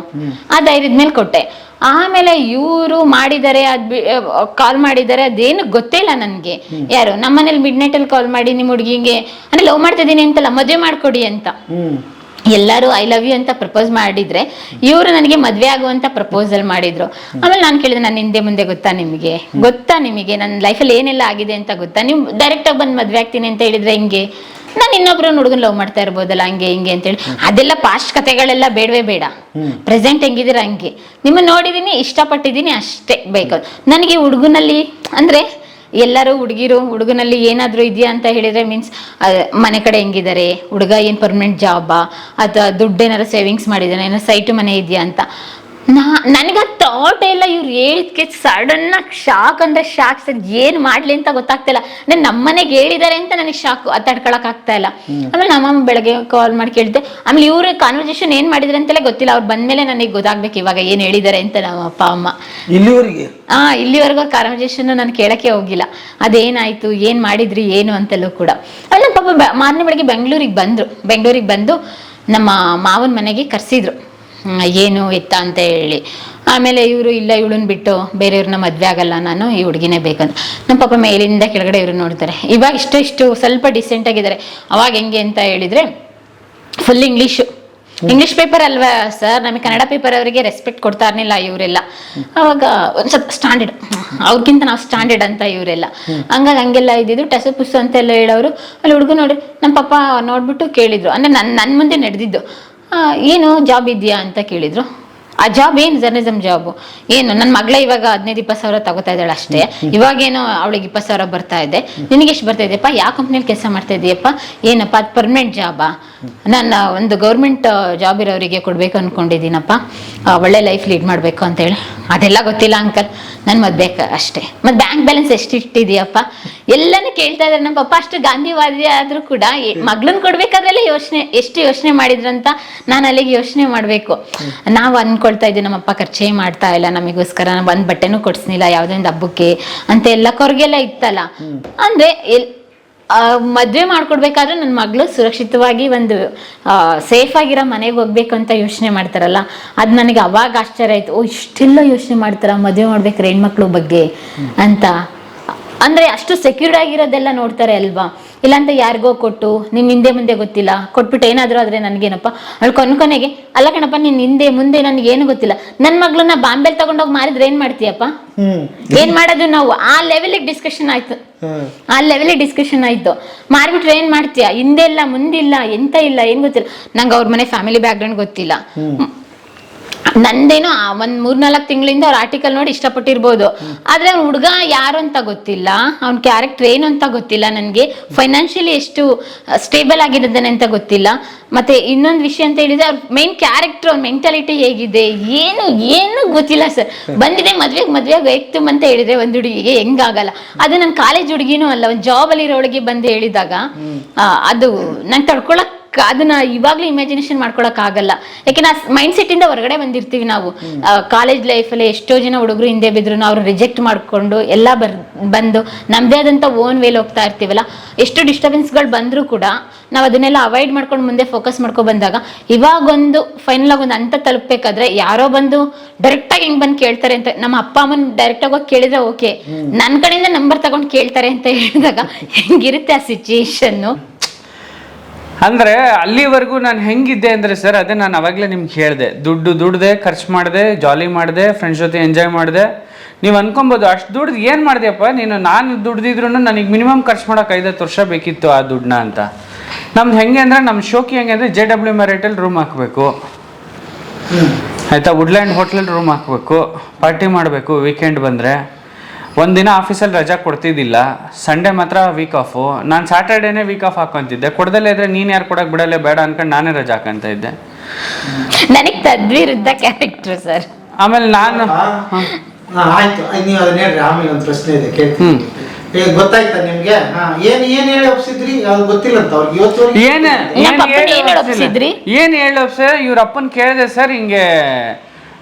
ಆ ಧೈರ್ಯದ ಮೇಲೆ ಕೊಟ್ಟೆ. ಆಮೇಲೆ ಇವರು ಮಾಡಿದ್ದಾರೆ, ಕಾಲ್ ಮಾಡಿದ್ದಾರೆ, ಅದೇನು ಗೊತ್ತೇ ಇಲ್ಲ ನನಗೆ. ಯಾರು ನಮ್ಮ ಮನೇಲಿ ಮಿಡ್ ನೈಟ್ ಅಲ್ಲಿ ಕಾಲ್ ಮಾಡಿ, ನಿಮ್ಮ ಹುಡುಗಿಗೆ ಅಂದ್ರೆ ಲವ್ ಮಾಡ್ತಿದ್ದೀನಿ ಅಂತಲ್ಲ, ಮದುವೆ ಮಾಡ್ಕೊಡಿ ಅಂತ ಎಲ್ಲರೂ ಐ ಲವ್ ಯು ಅಂತ ಪ್ರಪೋಸ್ ಮಾಡಿದ್ರೆ, ಇವರು ನನಗೆ ಮದ್ವೆ ಆಗುವಂತ ಪ್ರಪೋಸಲ್ ಮಾಡಿದ್ರು. ಆಮೇಲೆ ನಾನು ಕೇಳಿದೆ, ನನ್ನ ಹಿಂದೆ ಮುಂದೆ ಗೊತ್ತಾ ನಿಮಗೆ ನನ್ನ ಲೈಫಲ್ಲಿ ಏನೆಲ್ಲ ಆಗಿದೆ ಅಂತ ಗೊತ್ತಾ? ನೀವು ಡೈರೆಕ್ಟ್ ಆಗಿ ಬಂದು ಮದ್ವೆ ಆಗ್ತೀನಿ ಅಂತ ಹೇಳಿದ್ರೆ ಹಿಂಗೆ, ನಾನು ಇನ್ನೊಬ್ರು ಹುಡುಗನ್ ಲವ್ ಮಾಡ್ತಾ ಇರ್ಬೋದಲ್ಲ ಹಂಗೆ ಹಿಂಗೆ ಅಂತೇಳಿ. ಅದೆಲ್ಲ ಪಾಸ್ಟ್ ಕಥೆಗಳೆಲ್ಲ ಬೇಡವೇ ಬೇಡ, ಪ್ರೆಸೆಂಟ್ ಹೆಂಗಿದ್ದೀರ ಹಂಗೆ. ನಿಮ್ಮನ್ನ ನೋಡಿದೀನಿ, ಇಷ್ಟಪಟ್ಟಿದ್ದೀನಿ ಅಷ್ಟೇ ಬೇಕು ನನಗೆ. ಹುಡುಗನಲ್ಲಿ ಅಂದ್ರೆ ಎಲ್ಲರೂ ಹುಡುಗನಲ್ಲಿ ಏನಾದರೂ ಇದೆಯಾ ಅಂತ ಹೇಳಿದ್ರೆ, ಮೀನ್ಸ್ ಮನೆ ಕಡೆ ಹೆಂಗಿದ್ದಾರೆ, ಹುಡುಗ ಏನು ಪರ್ಮನೆಂಟ್ ಜಾಬಾ, ಅಥವಾ ದುಡ್ಡು ಏನಾರು ಸೇವಿಂಗ್ಸ್ ಮಾಡಿದಾನೆ, ಏನೋ ಸೈಟು ಮನೆ ಇದೆಯಾ ಅಂತ. ನನಗ ಥಾಟ್ ಎಲ್ಲ ಇವ್ರು ಹೇಳಿದ್ಕೆ ಸಡನ್ ಆಗಿ ಶಾಕ್ ಅಂದ್ರೆ ಶಾಕ್ ಸರ್, ಏನ್ ಮಾಡ್ಲಿ ಅಂತ ಗೊತ್ತಾಗ್ತಿಲ್ಲ. ನಮ್ಮನೆಗೆ ಹೇಳಿದಾರೆ ಅಂತ ನನಗೆ ಶಾಕ್ ತಡ್ಕೊಳಕ್ ಆಗ್ತಾ ಇಲ್ಲ. ಆಮೇಲೆ ನಮ್ಮಮ್ಮ ಬೆಳಗ್ಗೆ ಕಾಲ್ ಮಾಡಿ ಕೇಳ್ತೆ. ಆಮೇಲೆ ಇವ್ರ ಕಾನ್ವರ್ಸೇಷನ್ ಏನ್ ಮಾಡಿದ್ರೆ ಅಂತಲೇ ಗೊತ್ತಿಲ್ಲ. ಅವ್ರು ಬಂದ್ಮೇಲೆ ನನಗೆ ಗೊತ್ತಾಗ್ಬೇಕು ಇವಾಗ ಏನ್ ಹೇಳಿದಾರೆ ಅಂತ ನಮ್ಮ ಅಪ್ಪ ಅಮ್ಮ. ಇಲ್ಲಿವರೆಗೂ ಅವ್ರ ಕಾನ್ವರ್ಸೇಷನ್ ನಾನು ಕೇಳಕ್ಕೆ ಹೋಗಿಲ್ಲ. ಅದೇನಾಯ್ತು, ಏನ್ ಮಾಡಿದ್ರಿ, ಏನು ಅಂತೆಲ್ಲೂ ಕೂಡ. ಆಮೇಲೆ ಪಾಪ ಮಾರನೇ ಬೆಳಗ್ಗೆ ಬೆಂಗಳೂರಿಗೆ ಬಂದು ನಮ್ಮ ಮಾವನ ಮನೆಗೆ ಕರ್ಸಿದ್ರು, ಏನು ಎತ್ತ ಅಂತ ಹೇಳಿ. ಆಮೇಲೆ ಇವರು ಇಲ್ಲ, ಇವಳನ್ನ ಬಿಟ್ಟು ಬೇರೆಯವ್ರನ್ನ ಮದ್ವೆ ಆಗಲ್ಲ ನಾನು, ಈ ಹುಡುಗಿನೇ ಬೇಕಂತ. ನಮ್ಮ ಪಾಪ ಮೇಲಿಂದ ಕೆಳಗಡೆ ಇವ್ರು ನೋಡ್ತಾರೆ. ಇವಾಗ ಇಷ್ಟು ಸ್ವಲ್ಪ ಡಿಸೆಂಟ್ ಆಗಿದ್ದಾರೆ. ಅವಾಗ ಹೆಂಗೆ ಅಂತ ಹೇಳಿದ್ರೆ ಫುಲ್ ಇಂಗ್ಲಿಷ್ ಪೇಪರ್ ಅಲ್ವಾ ಸರ್, ನಮಗೆ ಕನ್ನಡ ಪೇಪರ್ ಅವರಿಗೆ ರೆಸ್ಪೆಕ್ಟ್ ಕೊಡ್ತಾ ಇರಲಿಲ್ಲ ಇವರೆಲ್ಲ. ಅವಾಗ ಒಂದ್ ಸ್ವಲ್ಪ ಸ್ಟ್ಯಾಂಡರ್ಡ್, ಅವ್ರಿಗಿಂತ ನಾವು ಸ್ಟ್ಯಾಂಡರ್ಡ್ ಅಂತ ಇವರೆಲ್ಲ. ಹಂಗೆಲ್ಲ ಇದ್ದಿದ್ದು ಟಸು ಪುಸ್ಸು ಅಂತೆಲ್ಲ ಹೇಳೋರು. ಅಲ್ಲಿ ಹುಡುಗ ನೋಡಿ ನಮ್ಮ ಪಾಪ ನೋಡ್ಬಿಟ್ಟು ಕೇಳಿದ್ರು, ಅಂದ್ರೆ ನನ್ನ ಮುಂದೆ ನಡೆದಿದ್ದು, ಏನು ಜಾಬ್ ಇದೆಯಾ ಅಂತ ಕೇಳಿದ್ರು. ಆ ಜಾಬ್ ಏನು ಜರ್ನಲಿಸಮ್ ಜಾಬ್ ಏನು, ನನ್ನ ಮಗಳೇ ಇವಾಗ 15-20 ಸಾವಿರ ತಗೋತಾ ಇದ್ದಾಳೆ ಅಷ್ಟೇ. ಇವಾಗೇನೋ ಅವಳಿಗೆ 20 ಸಾವಿರ ಬರ್ತಾ ಇದೆ, ನಿನಗೆ ಎಷ್ಟು ಬರ್ತಾ ಇದೆಯಪ್ಪ, ಯಾವ ಕಂಪ್ನಿಯಲ್ಲಿ ಕೆಲಸ ಮಾಡ್ತಾ ಇದೆಯಪ್ಪ, ಏನಪ್ಪ ಅದು ಪರ್ಮನೆಂಟ್ ಜಾಬಾ, ನಾನು ಒಂದು ಗೌರ್ಮೆಂಟ್ ಜಾಬ್ ಇರೋರಿಗೆ ಕೊಡ್ಬೇಕು ಅನ್ಕೊಂಡಿದ್ದೀನಪ್ಪ, ಒಳ್ಳೆ ಲೈಫ್ ಲೀಡ್ ಮಾಡಬೇಕು ಅಂತ ಹೇಳಿ. ಅದೆಲ್ಲ ಗೊತ್ತಿಲ್ಲ ಅಂಕಲ್, ನನ್ನ ಮದ್ವೆ ಅಷ್ಟೇ. ಮತ್ತು ಬ್ಯಾಂಕ್ ಬ್ಯಾಲೆನ್ಸ್ ಎಷ್ಟು ಇಟ್ಟಿದೆಯಪ್ಪ, ಎಲ್ಲನೂ ಕೇಳ್ತಾ ಇದ್ದಾರೆ. ನಮ್ಮ ಪಪ್ಪ ಅಷ್ಟು ಗಾಂಧಿವಾದಿ ಆದರೂ ಕೂಡ ಮಗಳನ್ನ ಕೊಡ್ಬೇಕಾದ್ರೆಲ್ಲ ಎಷ್ಟು ಯೋಚನೆ ಮಾಡಿದ್ರಂತ ನಾನು ಅಲ್ಲಿಗೆ ಯೋಚನೆ ಮಾಡಬೇಕು. ನಾವು ಅನ್ಕೊಳ್ತಾ ಇದ್ದೀವಿ ನಮ್ಮಪ್ಪ ಖರ್ಚೇ ಮಾಡ್ತಾ ಇಲ್ಲ ನಮಗೋಸ್ಕರ, ಒಂದು ಬಟ್ಟೆನೂ ಕೊಡ್ಸ್ನಿಲ್ಲ ಯಾವುದೋ ಒಂದು ಹಬ್ಬಕ್ಕೆ ಅಂತ ಎಲ್ಲ ಕೊರಗೆಲ್ಲ ಇತ್ತಲ್ಲ. ಅಂದ್ರೆ ಮದ್ವೆ ಮಾಡ್ಕೊಡ್ಬೇಕಾದ್ರೆ ನನ್ನ ಮಗಳು ಸುರಕ್ಷಿತವಾಗಿ ಒಂದು ಸೇಫ್ ಆಗಿರೋ ಮನೆಗೆ ಹೋಗ್ಬೇಕು ಅಂತ ಯೋಚನೆ ಮಾಡ್ತಾರಲ್ಲ, ಅದು ನನಗೆ ಅವಾಗ ಆಶ್ಚರ್ಯ ಆಯ್ತು. ಇಷ್ಟೆಲ್ಲ ಯೋಚನೆ ಮಾಡ್ತಾರ ಮದ್ವೆ ಮಾಡ್ಬೇಕಾರೆ ಹೆಣ್ಮಕ್ಳು ಬಗ್ಗೆ ಅಂತ. ಅಂದ್ರೆ ಅಷ್ಟು ಸೆಕ್ಯೂರ್ಡ್ ಆಗಿರೋದೆಲ್ಲ ನೋಡ್ತಾರೆ ಅಲ್ವಾ. ಇಲ್ಲಾಂತ ಯಾರಿಗೋ ಕೊಟ್ಟು ನಿನ್ ಹಿಂದೆ ಮುಂದೆ ಗೊತ್ತಿಲ್ಲ ಕೊಟ್ಬಿಟ್ಟು ಏನಾದ್ರು ಆದ್ರೆ ನನ್ಗೇನಪ್ಪ, ಅವಳು ಕೊನೆಗೆ ಅಲ್ಲ ಕಣಪ್ಪ, ನಿನ್ ಹಿಂದೆ ಮುಂದೆ ನನ್ಗೇನು ಗೊತ್ತಿಲ್ಲ, ನನ್ ಮಗಳನ್ನ ಬಾಂಬೆಲ್ ತಗೊಂಡೋಗಿ ಮಾರಿದ್ರೆ ಏನ್ ಮಾಡ್ತೀಯಪ್ಪ, ಏನ್ ಮಾಡೋದು ನಾವು, ಆ ಲೆವೆಲಿಗೆ ಡಿಸ್ಕಷನ್ ಆಯ್ತು. ಮಾರ್ಬಿಟ್ರೆ ಏನ್ ಮಾಡ್ತೀಯ, ಹಿಂದೆ ಇಲ್ಲ ಮುಂದಿಲ್ಲ ಎಂತ ಇಲ್ಲ, ಏನ್ ಗೊತ್ತಿಲ್ಲ. ನಂಗೆ ಅವ್ರ ಮನೆ ಫ್ಯಾಮಿಲಿ ಬ್ಯಾಕ್ ಗ್ರೌಂಡ್ ಗೊತ್ತಿಲ್ಲ. ನಂದೇನೋ ಒಂದ್ 3-4 ತಿಂಗಳಿಂದ ಅವ್ರ ಆರ್ಟಿಕಲ್ ನೋಡಿ ಇಷ್ಟಪಟ್ಟಿರ್ಬೋದು, ಆದ್ರೆ ಅವ್ನ ಹುಡುಗ ಯಾರು ಅಂತ ಗೊತ್ತಿಲ್ಲ, ಅವ್ನ ಕ್ಯಾರೆಕ್ಟರ್ ಏನು ಅಂತ ಗೊತ್ತಿಲ್ಲ, ನನ್ಗೆ ಫೈನಾನ್ಷಿಯಲಿ ಎಷ್ಟು ಸ್ಟೇಬಲ್ ಆಗಿದ್ದಾನೆ ಅಂತ ಗೊತ್ತಿಲ್ಲ. ಮತ್ತೆ ಇನ್ನೊಂದು ವಿಷಯ ಅಂತ ಹೇಳಿದ್ರೆ ಅವ್ರ ಮೇನ್ ಕ್ಯಾರೆಕ್ಟರ್, ಅವ್ರ ಮೆಂಟಾಲಿಟಿ ಹೇಗಿದೆ ಏನು ಗೊತ್ತಿಲ್ಲ ಸರ್. ಬಂದಿದೆ ಮದ್ವೆಗೆ ಬೇಕು ಅಂತ ಹೇಳಿದ್ರೆ ಒಂದು ಹುಡುಗಿಗೆ ಹೆಂಗಾಗಲ್ಲ. ಅದು ನನ್ನ ಕಾಲೇಜ್ ಹುಡುಗಿನೂ ಅಲ್ಲ, ಒಂದು ಜಾಬ್ ಅಲ್ಲಿ ಇರೋಳಿಗೆ ಬಂದು ಹೇಳಿದಾಗ ಅದು ನಂಗೆ ತಡ್ಕೊಳಕ್, ಅದನ್ನ ಇವಾಗ್ಲೂ ಇಮ್ಯಾಜಿನೇಷನ್ ಮಾಡ್ಕೊಳಕ್ ಆಗಲ್ಲ. ಯಾಕೆ ನಾ ಮೈಂಡ್ ಸೆಟ್ ಇಂದ ಹೊರಗಡೆ ಬಂದಿರ್ತೀವಿ ನಾವು. ಕಾಲೇಜ್ ಲೈಫಲ್ಲಿ ಎಷ್ಟೋ ಜನ ಹುಡುಗರು ಹಿಂದೆ ಬಿದ್ರು ಅವ್ರು ರಿಜೆಕ್ಟ್ ಮಾಡ್ಕೊಂಡು ಎಲ್ಲ ಬಂದು ನಮ್ದೇ ಆದಂತ ಓನ್ ವೇಲ್ ಹೋಗ್ತಾ ಇರ್ತೀವಲ್ಲ. ಎಷ್ಟು ಡಿಸ್ಟರ್ಬೆನ್ಸ್ಗಳು ಬಂದ್ರು ಕೂಡ ನಾವು ಅದನ್ನೆಲ್ಲ ಅವಾಯ್ಡ್ ಮಾಡ್ಕೊಂಡು ಮುಂದೆ ಫೋಕಸ್ ಮಾಡ್ಕೊಂಡು ಬಂದಾಗ ಇವಾಗೊಂದು ಫೈನಲ್ ಆಗಿ ಒಂದು ಹಂತ ತಲುಪಬೇಕಾದ್ರೆ ಯಾರೋ ಬಂದು ಡೈರೆಕ್ಟ್ ಆಗಿ ಹೆಂಗ್ ಬಂದು ಕೇಳ್ತಾರೆ ಅಂತ, ನಮ್ಮ ಅಪ್ಪ ಅಮ್ಮನ್ ಡೈರೆಕ್ಟ್ ಆಗಿ ಹೋಗಿ ಕೇಳಿದ್ರೆ ಓಕೆ, ನನ್ನ ಕಡೆಯಿಂದ ನಂಬರ್ ತಗೊಂಡು ಕೇಳ್ತಾರೆ ಅಂತ ಹೇಳಿದಾಗ ಹೆಂಗಿರುತ್ತೆ ಆ ಸಿಚುಯೇಷನ್. ಅಂದ್ರೆ ಅಲ್ಲಿವರೆಗೂ ನಾನು ಹೆಂಗಿದ್ದೆ ಅಂದ್ರೆ ಸರ್, ಅದೇ ನಾನು ಅವಾಗಲೇ ನಿಮ್ಗೆ ಹೇಳಿದೆ, ದುಡ್ದೆ ಖರ್ಚು ಮಾಡಿದೆ, ಜಾಲಿ ಮಾಡಿದೆ, ಫ್ರೆಂಡ್ಸ್ ಜೊತೆ ಎಂಜಾಯ್ ಮಾಡಿದೆ. ನೀವು ಅನ್ಕೊಬೋದು ಅಷ್ಟು ದುಡ್ದು ಏನು ಮಾಡಿದೆಯಪ್ಪ ನೀನು, ನಾನು ದುಡ್ದಿದ್ರು ನನಗೆ ಮಿನಿಮಮ್ ಖರ್ಚು ಮಾಡೋಕೆ 5-10 ವರ್ಷ ಬೇಕಿತ್ತು ಆ ದುಡ್ಡನ್ನ ಅಂತ. ನಮ್ದು ಹೆಂಗೆ ಅಂದರೆ ನಮ್ಮ ಶೋಕಿ ಹೆಂಗೆ ಅಂದರೆ JW ಮೆರಿಟಲ್ಲಿ ರೂಮ್ ಹಾಕಬೇಕು ಆಯಿತಾ, ವುಡ್ಲ್ಯಾಂಡ್ ಹೋಟ್ಲಲ್ಲಿ ರೂಮ್ ಹಾಕಬೇಕು, ಪಾರ್ಟಿ ಮಾಡಬೇಕು, ವೀಕೆಂಡ್ ಬಂದರೆ. ಒಂದಿನ ಆಫೀಸಲ್ಲಿ ರಜಾ ಕೊಡ್ತಿದ್ದಿಲ್ಲ, ಸಂಡೇ ಮಾತ್ರ ವೀಕ್ ಆಫು. ನಾನು ಸ್ಯಾಟರ್ಡೇನೇ ವೀಕ್ ಆಫ್ ಹಾಕೊಂತಿದ್ದೆ. ಕೊಡದಲ್ಲೇ ಇದ್ರೆ ನೀನು ಯಾರು ಕೊಡಕ್ಕೆ ಬಿಡಲ್ಲೇ ಬೇಡ ಅನ್ಕೊಂಡು ನಾನೇ ರಜಾ ಹಾಕೊಂತ ಇದ್ದೆ. ನನಗೆ ತದ್ವಿರುದ್ಧ ಕ್ಯಾರೆಕ್ಟರ್ ಸರ್. ಆಮೇಲೆ ನಾನು ಆಯ್ತು, ನೀವು ಅದನ್ನ ಹೇಳ್ರಿ. ಆಮೇಲೆ ಒಂದು ಪ್ರಶ್ನೆ ಇದೆ ಕೇಳ್ತೀನಿ. ಗೊತ್ತಾಯ್ತಾ ನಿಮ್ಗೆ? ಏನ್ ಹೇಳಿ ಒಪ್ಸಿದ್ರಿ? ಅದು ಗೊತ್ತಿಲ್ಲ ಅಂತ ಅವ್ರಿಗೆ ಇವತ್ತು. ಏನ್ ಹೇಳಿ ಸರ್, ಇವ್ರ ಅಪ್ಪನ್ ಕೇಳಿದೆ ಸರ್, ಹಿಂಗೆ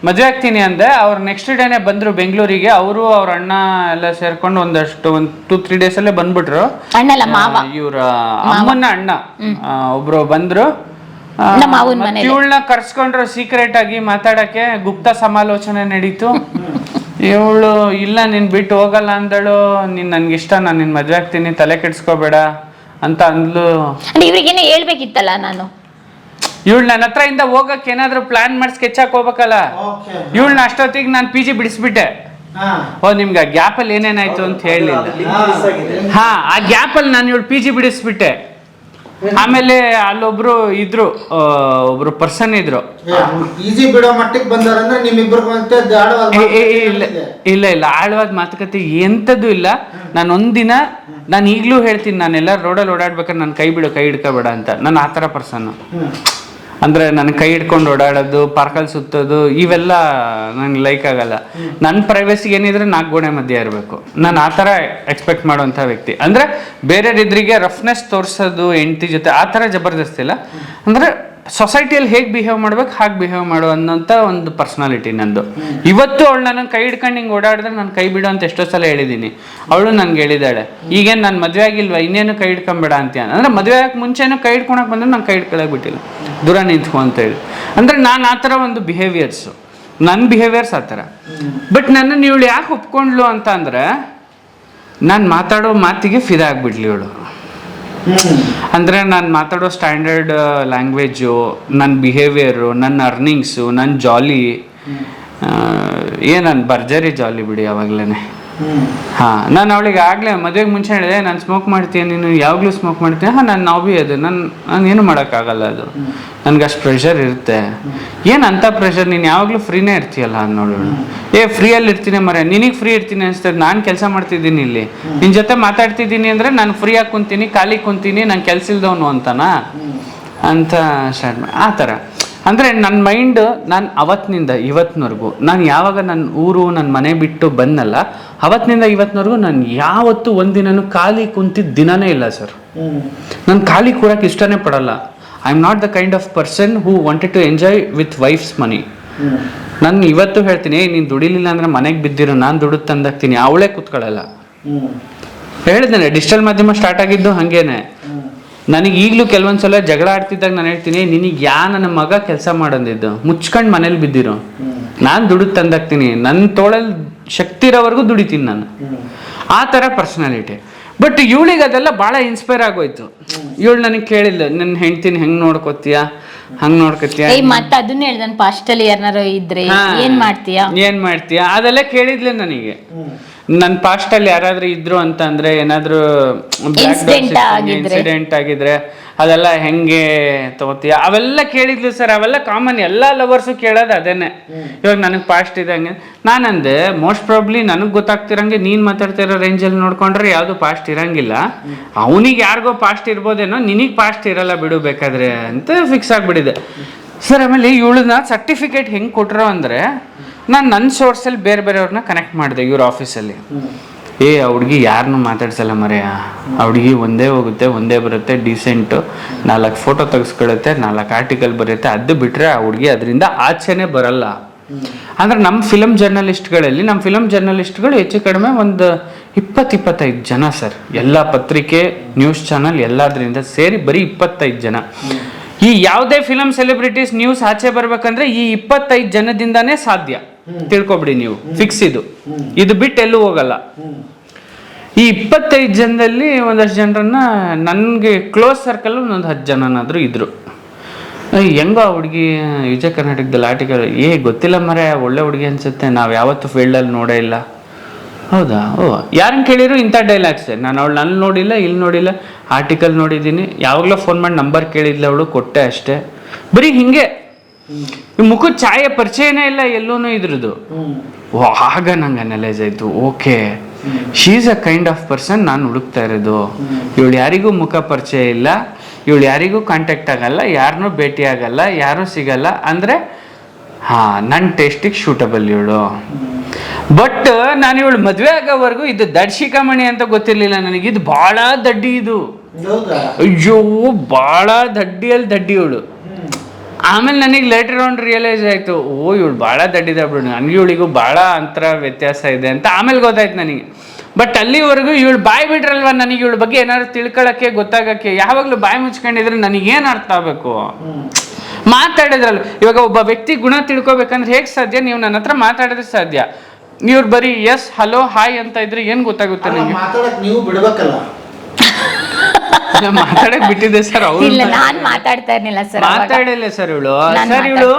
ಮದುವೆ ಆಗ್ತೀನಿ ಅಂದೆ. ಅವ್ರು ನೆಕ್ಸ್ಟ್ ಡೇನೆ ಬಂದ್ರು ಬೆಂಗಳೂರಿಗೆ. ಅವರು ಅವ್ರ ಅಣ್ಣ ಎಲ್ಲ ಸೇರ್ಕೊಂಡು ಒಂದು 2-3 ಡೇಸಲ್ಲೇ ಬಂದ್ಬಿಟ್ರು. ಇವ್ರ ಅಮ್ಮನ ಅಣ್ಣ ಒಬ್ರು ಬಂದ್ರು. ಇವಳನ್ನ ಕರ್ಸ್ಕೊಂಡ್ರು ಸೀಕ್ರೆಟ್ ಆಗಿ ಮಾತಾಡಕ್ಕೆ. ಗುಪ್ತ ಸಮಾಲೋಚನೆ ನಡೀತು. ಇವಳು ಇಲ್ಲ ನೀನ್ ಬಿಟ್ಟು ಹೋಗಲ್ಲ ಅಂದಳು, ನೀನ್ ನನ್ಗಿಷ್ಟ, ನಾನು ನಿನ್ ಮದ್ವೆ ಆಗ್ತೀನಿ, ತಲೆ ಕೆಡ್ಸ್ಕೋಬೇಡ ಅಂತ ಅಂದ್ಲು. ಇವ್ರಿಗೇನೆ ಹೇಳ್ಬೇಕಿತ್ತಲ್ಲ ನಾನು. ಇವಳು ನನ್ನ ಹತ್ರ ಇಂದ ಹೋಗಕ್ಕೆ ಏನಾದ್ರು ಪ್ಲಾನ್ ಮಾಡಿ ಸ್ಕೆಚ್ ಹಾಕಿ ಹೋಗ್ಬೇಕಲ್ಲ. ಇವಳನ್ನ ಅಷ್ಟೊತ್ತಿಗೆ ನಾನು PG ಬಿಡಿಸ್ಬಿಟ್ಟೆ. ನಿಮ್ಗೆ ಆ ಗ್ಯಾಪ್ ಅಲ್ಲಿ ಏನೇನಾಯ್ತು ಅಂತ ಹೇಳಿಲ್ಲ. ಆ ಗ್ಯಾಪ್ ಅಲ್ಲಿ ನಾನು ಇವಳು PG ಬಿಡಿಸ್ಬಿಟ್ಟೆ. ಆಮೇಲೆ ಅಲ್ಲೊಬ್ರು ಇದ್ರು, ಒಬ್ರು ಪರ್ಸನ್ ಇದ್ರು. ಬಿಡೋ ಮಟ್ಟಿಗೆ ಬಂದಾರಂದ್ರೆ ಇಲ್ಲ ಆಳವಾದ ಮಾತುಕತೆ ಎಂತದ್ದು ಇಲ್ಲ. ನಾನು ಒಂದಿನ, ನಾನು ಈಗ್ಲೂ ಹೇಳ್ತೀನಿ, ನಾನೆಲ್ಲ ರೋಡಲ್ಲಿ ಓಡಾಡ್ಬೇಕಾದ್ರೆ ನಾನು ಕೈ ಹಿಡ್ಕೋಬೇಡ ಅಂತ. ನಾನು ಆ ಥರ ಪರ್ಸನ್. ಅಂದ್ರೆ ನನ್ನ ಕೈ ಹಿಡ್ಕೊಂಡು ಓಡಾಡೋದು, ಪಾರ್ಕಲ್ಲಿ ಸುತ್ತೋದು, ಇವೆಲ್ಲ ನಂಗೆ ಲೈಕ್ ಆಗಲ್ಲ. ನನ್ನ ಪ್ರೈವಸಿಗೆ ಏನಿದ್ರೆ 4 ಗೋಡೆ ಮಧ್ಯೆ ಇರಬೇಕು. ನಾನು ಆ ಥರ ಎಕ್ಸ್ಪೆಕ್ಟ್ ಮಾಡೋಂಥ ವ್ಯಕ್ತಿ. ಅಂದರೆ ಬೇರೆಯವರಿದ್ರಿಗೆ ರಫ್ನೆಸ್ ತೋರಿಸೋದು ಹೆಂಡತಿ ಜೊತೆ ಆ ಥರ ಜಬರ್ದಸ್ತಿ ಇಲ್ಲ. ಅಂದರೆ ಸೊಸೈಟಿಯಲ್ಲಿ ಹೇಗೆ ಬಿಹೇವ್ ಮಾಡ್ಬೇಕು ಹಾಗೆ ಬಿಹೇವ್ ಮಾಡು ಅನ್ನೋಂಥ ಒಂದು ಪರ್ಸ್ನಾಲಿಟಿ ನಂದು. ಇವತ್ತು ಅವಳು ನನ್ನ ಕೈ ಹಿಡ್ಕೊಂಡು ಹಿಂಗೆ ಓಡಾಡಿದ್ರೆ ನಾನು ಕೈ ಬಿಡು ಅಂತ ಎಷ್ಟೋ ಸಲ ಹೇಳಿದ್ದೀನಿ. ಅವಳು ನನ್ಗೆ ಹೇಳಿದಾಳೆ, ಈಗೇನು ನಾನು ಮದುವೆ ಆಗಿಲ್ವಾ ಇನ್ನೇನು ಕೈ ಹಿಡ್ಕೊಂಬೇಡ ಅಂತೀಯ. ಅಂದರೆ ಮದುವೆ ಆಗಕ್ಕೆ ಮುಂಚೆನೂ ಕೈ ಹಿಡ್ಕೊಳಕ್ಕೆ ಬಂದ್ರೆ ನಾನು ಕೈ ಹಿಡ್ಕೊಳಕ್ಕೆ ಬಿಟ್ಟಿಲ್ಲ, ದೂರ ನಿಂತ್ಕೊ ಅಂತ ಹೇಳಿ. ಅಂದರೆ ನಾನು ಆ ಥರ ಒಂದು ಬಿಹೇವಿಯರ್ಸು, ನನ್ನ ಬಿಹೇವಿಯರ್ಸ್ ಆ ಥರ. ಬಟ್ ನನ್ನನ್ನು ಇವಳು ಯಾಕೆ ಒಪ್ಕೊಂಡ್ಲು ಅಂತ ಅಂದರೆ ನಾನು ಮಾತಾಡೋ ಮಾತಿಗೆ ಫಿದಾ ಆಗ್ಬಿಡ್ಲಿ ಇವಳು. ಅಂದರೆ ನಾನು ಮಾತಾಡೋ ಸ್ಟ್ಯಾಂಡರ್ಡ್ ಲ್ಯಾಂಗ್ವೇಜು, ನನ್ನ ಬಿಹೇವಿಯರು, ನನ್ನ ಅರ್ನಿಂಗ್ಸು, ನನ್ನ ಜಾಲಿ, ನಾನು ಭರ್ಜರಿ ಜಾಲಿ ಬಿಡಿ ಯಾವಾಗಲೇ. ಹಾಂ, ನಾನು ಅವಳಿಗೆ ಆಗಲೇ ಮದುವೆಗೆ ಮುಂಚೆ ಹೇಳಿದೆ, ನಾನು ಸ್ಮೋಕ್ ಮಾಡ್ತೀನಿ, ನೀನು ಯಾವಾಗಲೂ ಸ್ಮೋಕ್ ಮಾಡ್ತೀನಿ. ಹಾಂ, ನಾನು ನಾವೇ ಅದು ನಾನು ಏನು ಮಾಡೋಕ್ಕಾಗಲ್ಲ, ಅದು ನನಗೆ ಅಷ್ಟು ಪ್ರೆಷರ್ ಇರುತ್ತೆ. ಏನು ಅಂಥ ಪ್ರೆಷರ್, ನೀನು ಯಾವಾಗಲೂ ಫ್ರೀನೇ ಇರ್ತೀಯಲ್ಲ ಅನ್ನೋಳು. ಫ್ರೀಯಲ್ಲಿ ಇರ್ತೀನಿ ಮರೆ, ನಿನಗೆ ಫ್ರೀ ಇರ್ತೀನಿ ಅನಿಸ್ತದೆ, ನಾನು ಕೆಲಸ ಮಾಡ್ತಿದ್ದೀನಿ ಇಲ್ಲಿ, ನಿನ್ನ ಜೊತೆ ಮಾತಾಡ್ತಿದ್ದೀನಿ ಅಂದರೆ ನಾನು ಫ್ರೀಯಾಗಿ ಕುಂತೀನಿ, ಖಾಲಿ ಕುಂತೀನಿ, ನಾನು ಕೆಲಸ ಇಲ್ದವನು ಅಂತನಾ ಅಂತ ಸ್ಟಾರ್ಟ್ ಮಾಡಿ ಆ ಥರ. ಅಂದರೆ ನನ್ನ ಮೈಂಡ್, ನಾನು ಅವತ್ತಿನಿಂದ ಇವತ್ತಿನವರೆಗೂ, ನಾನು ಯಾವಾಗ ನನ್ನ ಊರು ನನ್ನ ಮನೆ ಬಿಟ್ಟು ಬಂದಲ್ಲ ಅವತ್ತಿನಿಂದ ಇವತ್ತಿನವರೆಗೂ ನಾನು ಯಾವತ್ತೂ ಒಂದಿನೂ ಖಾಲಿ ಕುಂತಿದ್ದ ದಿನನೇ ಇಲ್ಲ ಸರ್. ನಾನು ಖಾಲಿ ಕೂಡಕ್ಕೆ ಇಷ್ಟನೇ ಪಡಲ್ಲ. I am not the kind of person who wanted to enjoy with wife's money. ನಾನು ಇವತ್ತು ಹೇಳ್ತೀನಿ, ನೀನು ದುಡಿಲಿಲ್ಲ ಅಂದರೆ ಮನೆಗೆ ಬಿದ್ದಿರೋ, ನಾನು ದುಡಿದು ತಂದಾಗ್ತೀನಿ, ಅವಳೇ ಕೂತ್ಕೊಳ್ಳಲ್ಲ. ಹೇಳಿದ್ದೇನೆ, ಡಿಜಿಟಲ್ ಮಾಧ್ಯಮ ಸ್ಟಾರ್ಟ್ ಆಗಿದ್ದು ಹಾಗೇನೆ. ನನಗೆ ಈಗಲೂ ಕೆಲವೊಂದ್ಸಲ ಜಗಳ ಆಡ್ತಿದ್ದಾಗ ನಾನು ಹೇಳ್ತೀನಿ, ನಿನಗೆ ನನ್ನ ಮಗ ಕೆಲಸ ಮಾಡೋದಿದ್ದು ಮುಚ್ಕೊಂಡು ಮನೇಲಿ ಬಿದ್ದಿರೋ, ನಾನು ದುಡಿದು ತಂದಾಗ್ತೀನಿ, ನನ್ನ ತೋಳಲ್ಲಿ ಶಕ್ತಿ ಇರೋವರೆಗೂ ದುಡಿತೀನಿ ನಾನು. ಆ ಥರ ಪರ್ಸನಾಲಿಟಿ. ಬಟ್ ಇವಳಿಗೆ ಅದೆಲ್ಲ ಭಾಳ ಇನ್ಸ್ಪೈರ್ ಆಗೋಯ್ತು. ಇವಳು ನನಗೆ ಕೇಳಿಲ್ಲ, ನನ್ನ ಹೆಂಡ್ತಿನ ಹೆಂಗೆ ನೋಡ್ಕೋತೀಯಾ, ಹಂಗೆ ನೋಡ್ಕೋತೀಯ, ಮತ್ತೆ ಅದನ್ನ ಹೇಳ್ದನ್ ಪಾಸ್ಟಲ್ಲಿ ಯಾರು ಇದ್ರೆ ಏನ್ ಮಾಡ್ತೀಯಾ ಅದೆಲ್ಲ ಕೇಳಿದ್ಲೆ ನನಗೆ. ನನ್ನ ಪಾಸ್ಟಲ್ಲಿ ಯಾರಾದ್ರೂ ಇದ್ರು ಅಂತ ಅಂದ್ರೆ, ಏನಾದ್ರು ಇನ್ಸಿಡೆಂಟ್ ಆಗಿದ್ರೆ ಅದೆಲ್ಲ ಹೆಂಗೆ ತಗೋತೀಯ ಅವೆಲ್ಲ ಕೇಳಿದ್ಲು ಸರ್. ಅವೆಲ್ಲ ಕಾಮನ್, ಎಲ್ಲ ಲವರ್ಸು ಕೇಳೋದು ಅದೇನೆ. ಇವಾಗ ನನಗೆ ಪಾಸ್ಟ್ ಇದೆ ಹಂಗೆ ನಾನಂದೆ, ಮೋಸ್ಟ್ ಪ್ರಾಬ್ಲಿ ನನಗೆ ಗೊತ್ತಾಗ್ತಿರಂಗೆ ನೀನು ಮಾತಾಡ್ತಿರೋ ರೇಂಜಲ್ಲಿ ನೋಡ್ಕೊಂಡ್ರೆ ಯಾವುದು ಪಾಸ್ಟ್ ಇರಂಗಿಲ್ಲ. ಅವನಿಗೆ ಯಾರಿಗೋ ಪಾಸ್ಟ್ ಇರ್ಬೋದೇನೋ, ನಿನಗೆ ಪಾಸ್ಟ್ ಇರಲ್ಲ ಬಿಡು ಬೇಕಾದ್ರೆ ಅಂತ ಫಿಕ್ಸ್ ಆಗಿಬಿಟ್ಟಿದೆ ಸರ್. ಆಮೇಲೆ ಇವಳನ್ನ ಸರ್ಟಿಫಿಕೇಟ್ ಹೆಂಗೆ ಕೊಟ್ಟರು ಅಂದರೆ, ನಾನು ನನ್ನ ಸೋರ್ಸಲ್ಲಿ ಬೇರೆ ಬೇರೆಯವ್ರನ್ನ ಕನೆಕ್ಟ್ ಮಾಡಿದೆ ಇವ್ರ ಆಫೀಸಲ್ಲಿ. ಆ ಹುಡುಗಿ ಯಾರನ್ನೂ ಮಾತಾಡ್ಸಲ್ಲ ಮರೆಯ, ಆ ಹುಡುಗಿ ಒಂದೇ ಹೋಗುತ್ತೆ, ಒಂದೇ ಬರುತ್ತೆ, ಡೀಸೆಂಟು, 4 ಫೋಟೋ ತೆಗೆಸ್ಕೊಳುತ್ತೆ, 4 ಆರ್ಟಿಕಲ್ ಬರುತ್ತೆ, ಅದು ಬಿಟ್ಟರೆ ಆ ಹುಡುಗಿ ಅದರಿಂದ ಆಚೆನೇ ಬರಲ್ಲ. ಅಂದರೆ ನಮ್ಮ ಫಿಲಮ್ ಜರ್ನಲಿಸ್ಟ್ಗಳು ಹೆಚ್ಚು ಕಡಿಮೆ ಒಂದು 20-25 ಜನ ಸರ್. ಎಲ್ಲ ಪತ್ರಿಕೆ, ನ್ಯೂಸ್ ಚಾನಲ್ ಎಲ್ಲದರಿಂದ ಸೇರಿ ಬರೀ 25 ಜನ. ಈ ಯಾವುದೇ ಫಿಲಮ್ ಸೆಲೆಬ್ರಿಟೀಸ್ ನ್ಯೂಸ್ ಆಚೆ ಬರ್ಬೇಕಂದ್ರೆ ಈ 25 ಜನದಿಂದಾನೇ ಸಾಧ್ಯ, ತಿಳ್ಕೊಬಿಡಿ ನೀವು, ಫಿಕ್ಸ್ ಇದು ಬಿಟ್ಟು ಎಲ್ಲೂ ಹೋಗಲ್ಲ. ಈ 25 ಜನದಲ್ಲಿ ಒಂದಷ್ಟು ಜನರನ್ನ ನನಗೆ ಕ್ಲೋಸ್ ಸರ್ಕಲ್ ಒಂದು 10 ಜನನಾದರೂ ಇದ್ರು. ಹೆಂಗೋ ಹುಡುಗಿ ವಿಜಯ ಕರ್ನಾಟಕದಲ್ಲಿ ಆರ್ಟಿಕಲ್, ಗೊತ್ತಿಲ್ಲ ಮರೆ, ಒಳ್ಳೆ ಹುಡುಗಿ ಅನ್ಸುತ್ತೆ, ನಾವು ಯಾವತ್ತೂ ಫೀಲ್ಡಲ್ಲಿ ನೋಡೇ ಇಲ್ಲ. ಹೌದಾ? ಯಾರನ್ನ ಕೇಳಿದ್ರು ಇಂಥ ಡೈಲಾಗ್ಸ್. ನಾನು ಅವಳು ನನ್ನ ನೋಡಿಲ್ಲ, ಇಲ್ಲಿ ನೋಡಿಲ್ಲ, ಆರ್ಟಿಕಲ್ ನೋಡಿದ್ದೀನಿ, ಯಾವಾಗಲೂ ಫೋನ್ ಮಾಡಿ ನಂಬರ್ ಕೇಳಿದ್ಲ ಅವಳು, ಕೊಟ್ಟೆ ಅಷ್ಟೇ. ಬರೀ ಹಿಂಗೆ ಮುಖದ ಛಾಯೆ ಪರಿಚಯನೇ ಇಲ್ಲ ಎಲ್ಲೂ ಇದ್ರದ್ದು. ಆಗ ನಂಗೆ ಅನಲೈಸ್ ಆಯಿತು, okay she is a kind of person ನಾನು ಹುಡುಕ್ತಾ ಇರೋದು. ಇವಳು ಯಾರಿಗೂ ಮುಖ ಪರಿಚಯ ಇಲ್ಲ, ಇವಳು ಯಾರಿಗೂ ಕಾಂಟ್ಯಾಕ್ಟ್ ಆಗಲ್ಲ, ಯಾರನ್ನೂ ಭೇಟಿ ಆಗಲ್ಲ, ಯಾರೂ ಸಿಗಲ್ಲ, ಅಂದರೆ ನನ್ನ ಟೇಸ್ಟಿಗೆ ಶೂಟಬಲ್ ಇವಳು. ಬಟ್ ನಾನು ಇವಳು ಮದುವೆ ಆಗೋವರೆಗೂ ಇದು ದಡ್ಶಿಕಾಮಣಿ ಅಂತ ಗೊತ್ತಿರಲಿಲ್ಲ ನನಗೆ. ಇದು ಭಾಳ ದಡ್ಡಿ, ಇದು ಅಯ್ಯೋ ಭಾಳ ದಡ್ಡಿ ಇವಳು. ಆಮೇಲೆ ನನಗೆ ಲೇಟರ್ ಆನ್ ರಿಯಲೈಸ್ ಆಯಿತು, ಇವಳು ಭಾಳ ದಡ್ಡಿದ ಬಿಡು, ನನಗೆ ಇವಳಿಗೂ ಭಾಳ ಅಂತರ ವ್ಯತ್ಯಾಸ ಇದೆ ಅಂತ ಆಮೇಲೆ ಗೊತ್ತಾಯ್ತು ನನಗೆ. ಬಟ್ ಅಲ್ಲಿವರೆಗೂ ಇವಳು ಬಾಯಿ ಬಿಟ್ರಲ್ವ ನನಗೆ ಇವಳ ಬಗ್ಗೆ ಏನಾದ್ರು ತಿಳ್ಕೊಳ್ಳೋಕ್ಕೆ ಗೊತ್ತಾಗಕ್ಕೆ. ಯಾವಾಗಲೂ ಬಾಯಿ ಮುಚ್ಕೊಂಡಿದ್ರೆ ನನಗೇನು ಅರ್ಥ ಆಗಬೇಕು, ಮಾತಾಡಿದ್ರಲ್ಲ. ಇವಾಗ ಒಬ್ಬ ವ್ಯಕ್ತಿ ಗುಣ ತಿಳ್ಕೊಬೇಕಂದ್ರೆ ಹೇಗೆ ಸಾಧ್ಯ, ನೀವು ನನ್ನ ಹತ್ರ ಮಾತಾಡಿದ್ರೆ ಸಾಧ್ಯ. ಇವ್ರು ಬರೀ ಎಸ್ ಹಲೋ ಹಾಯ್ ಅಂತ ಇದ್ರೆ ಏನ್ ಗೊತ್ತಾಗುತ್ತೆ ನನಗೆ? ನೀವು ಬಿಡ್ಬೇಕಲ್ಲ. ಮಾತಾಡಕ್ ಬಿಟ್ಟಿದ್ದೆ ಸರ್. ನಾನು ಮಾತಾಡ್ತಾ ಇರ್ಲಿಲ್ಲ ಸರ್, ಮಾತಾಡಿಲ್ಲ ಸರ್ ಇವಳು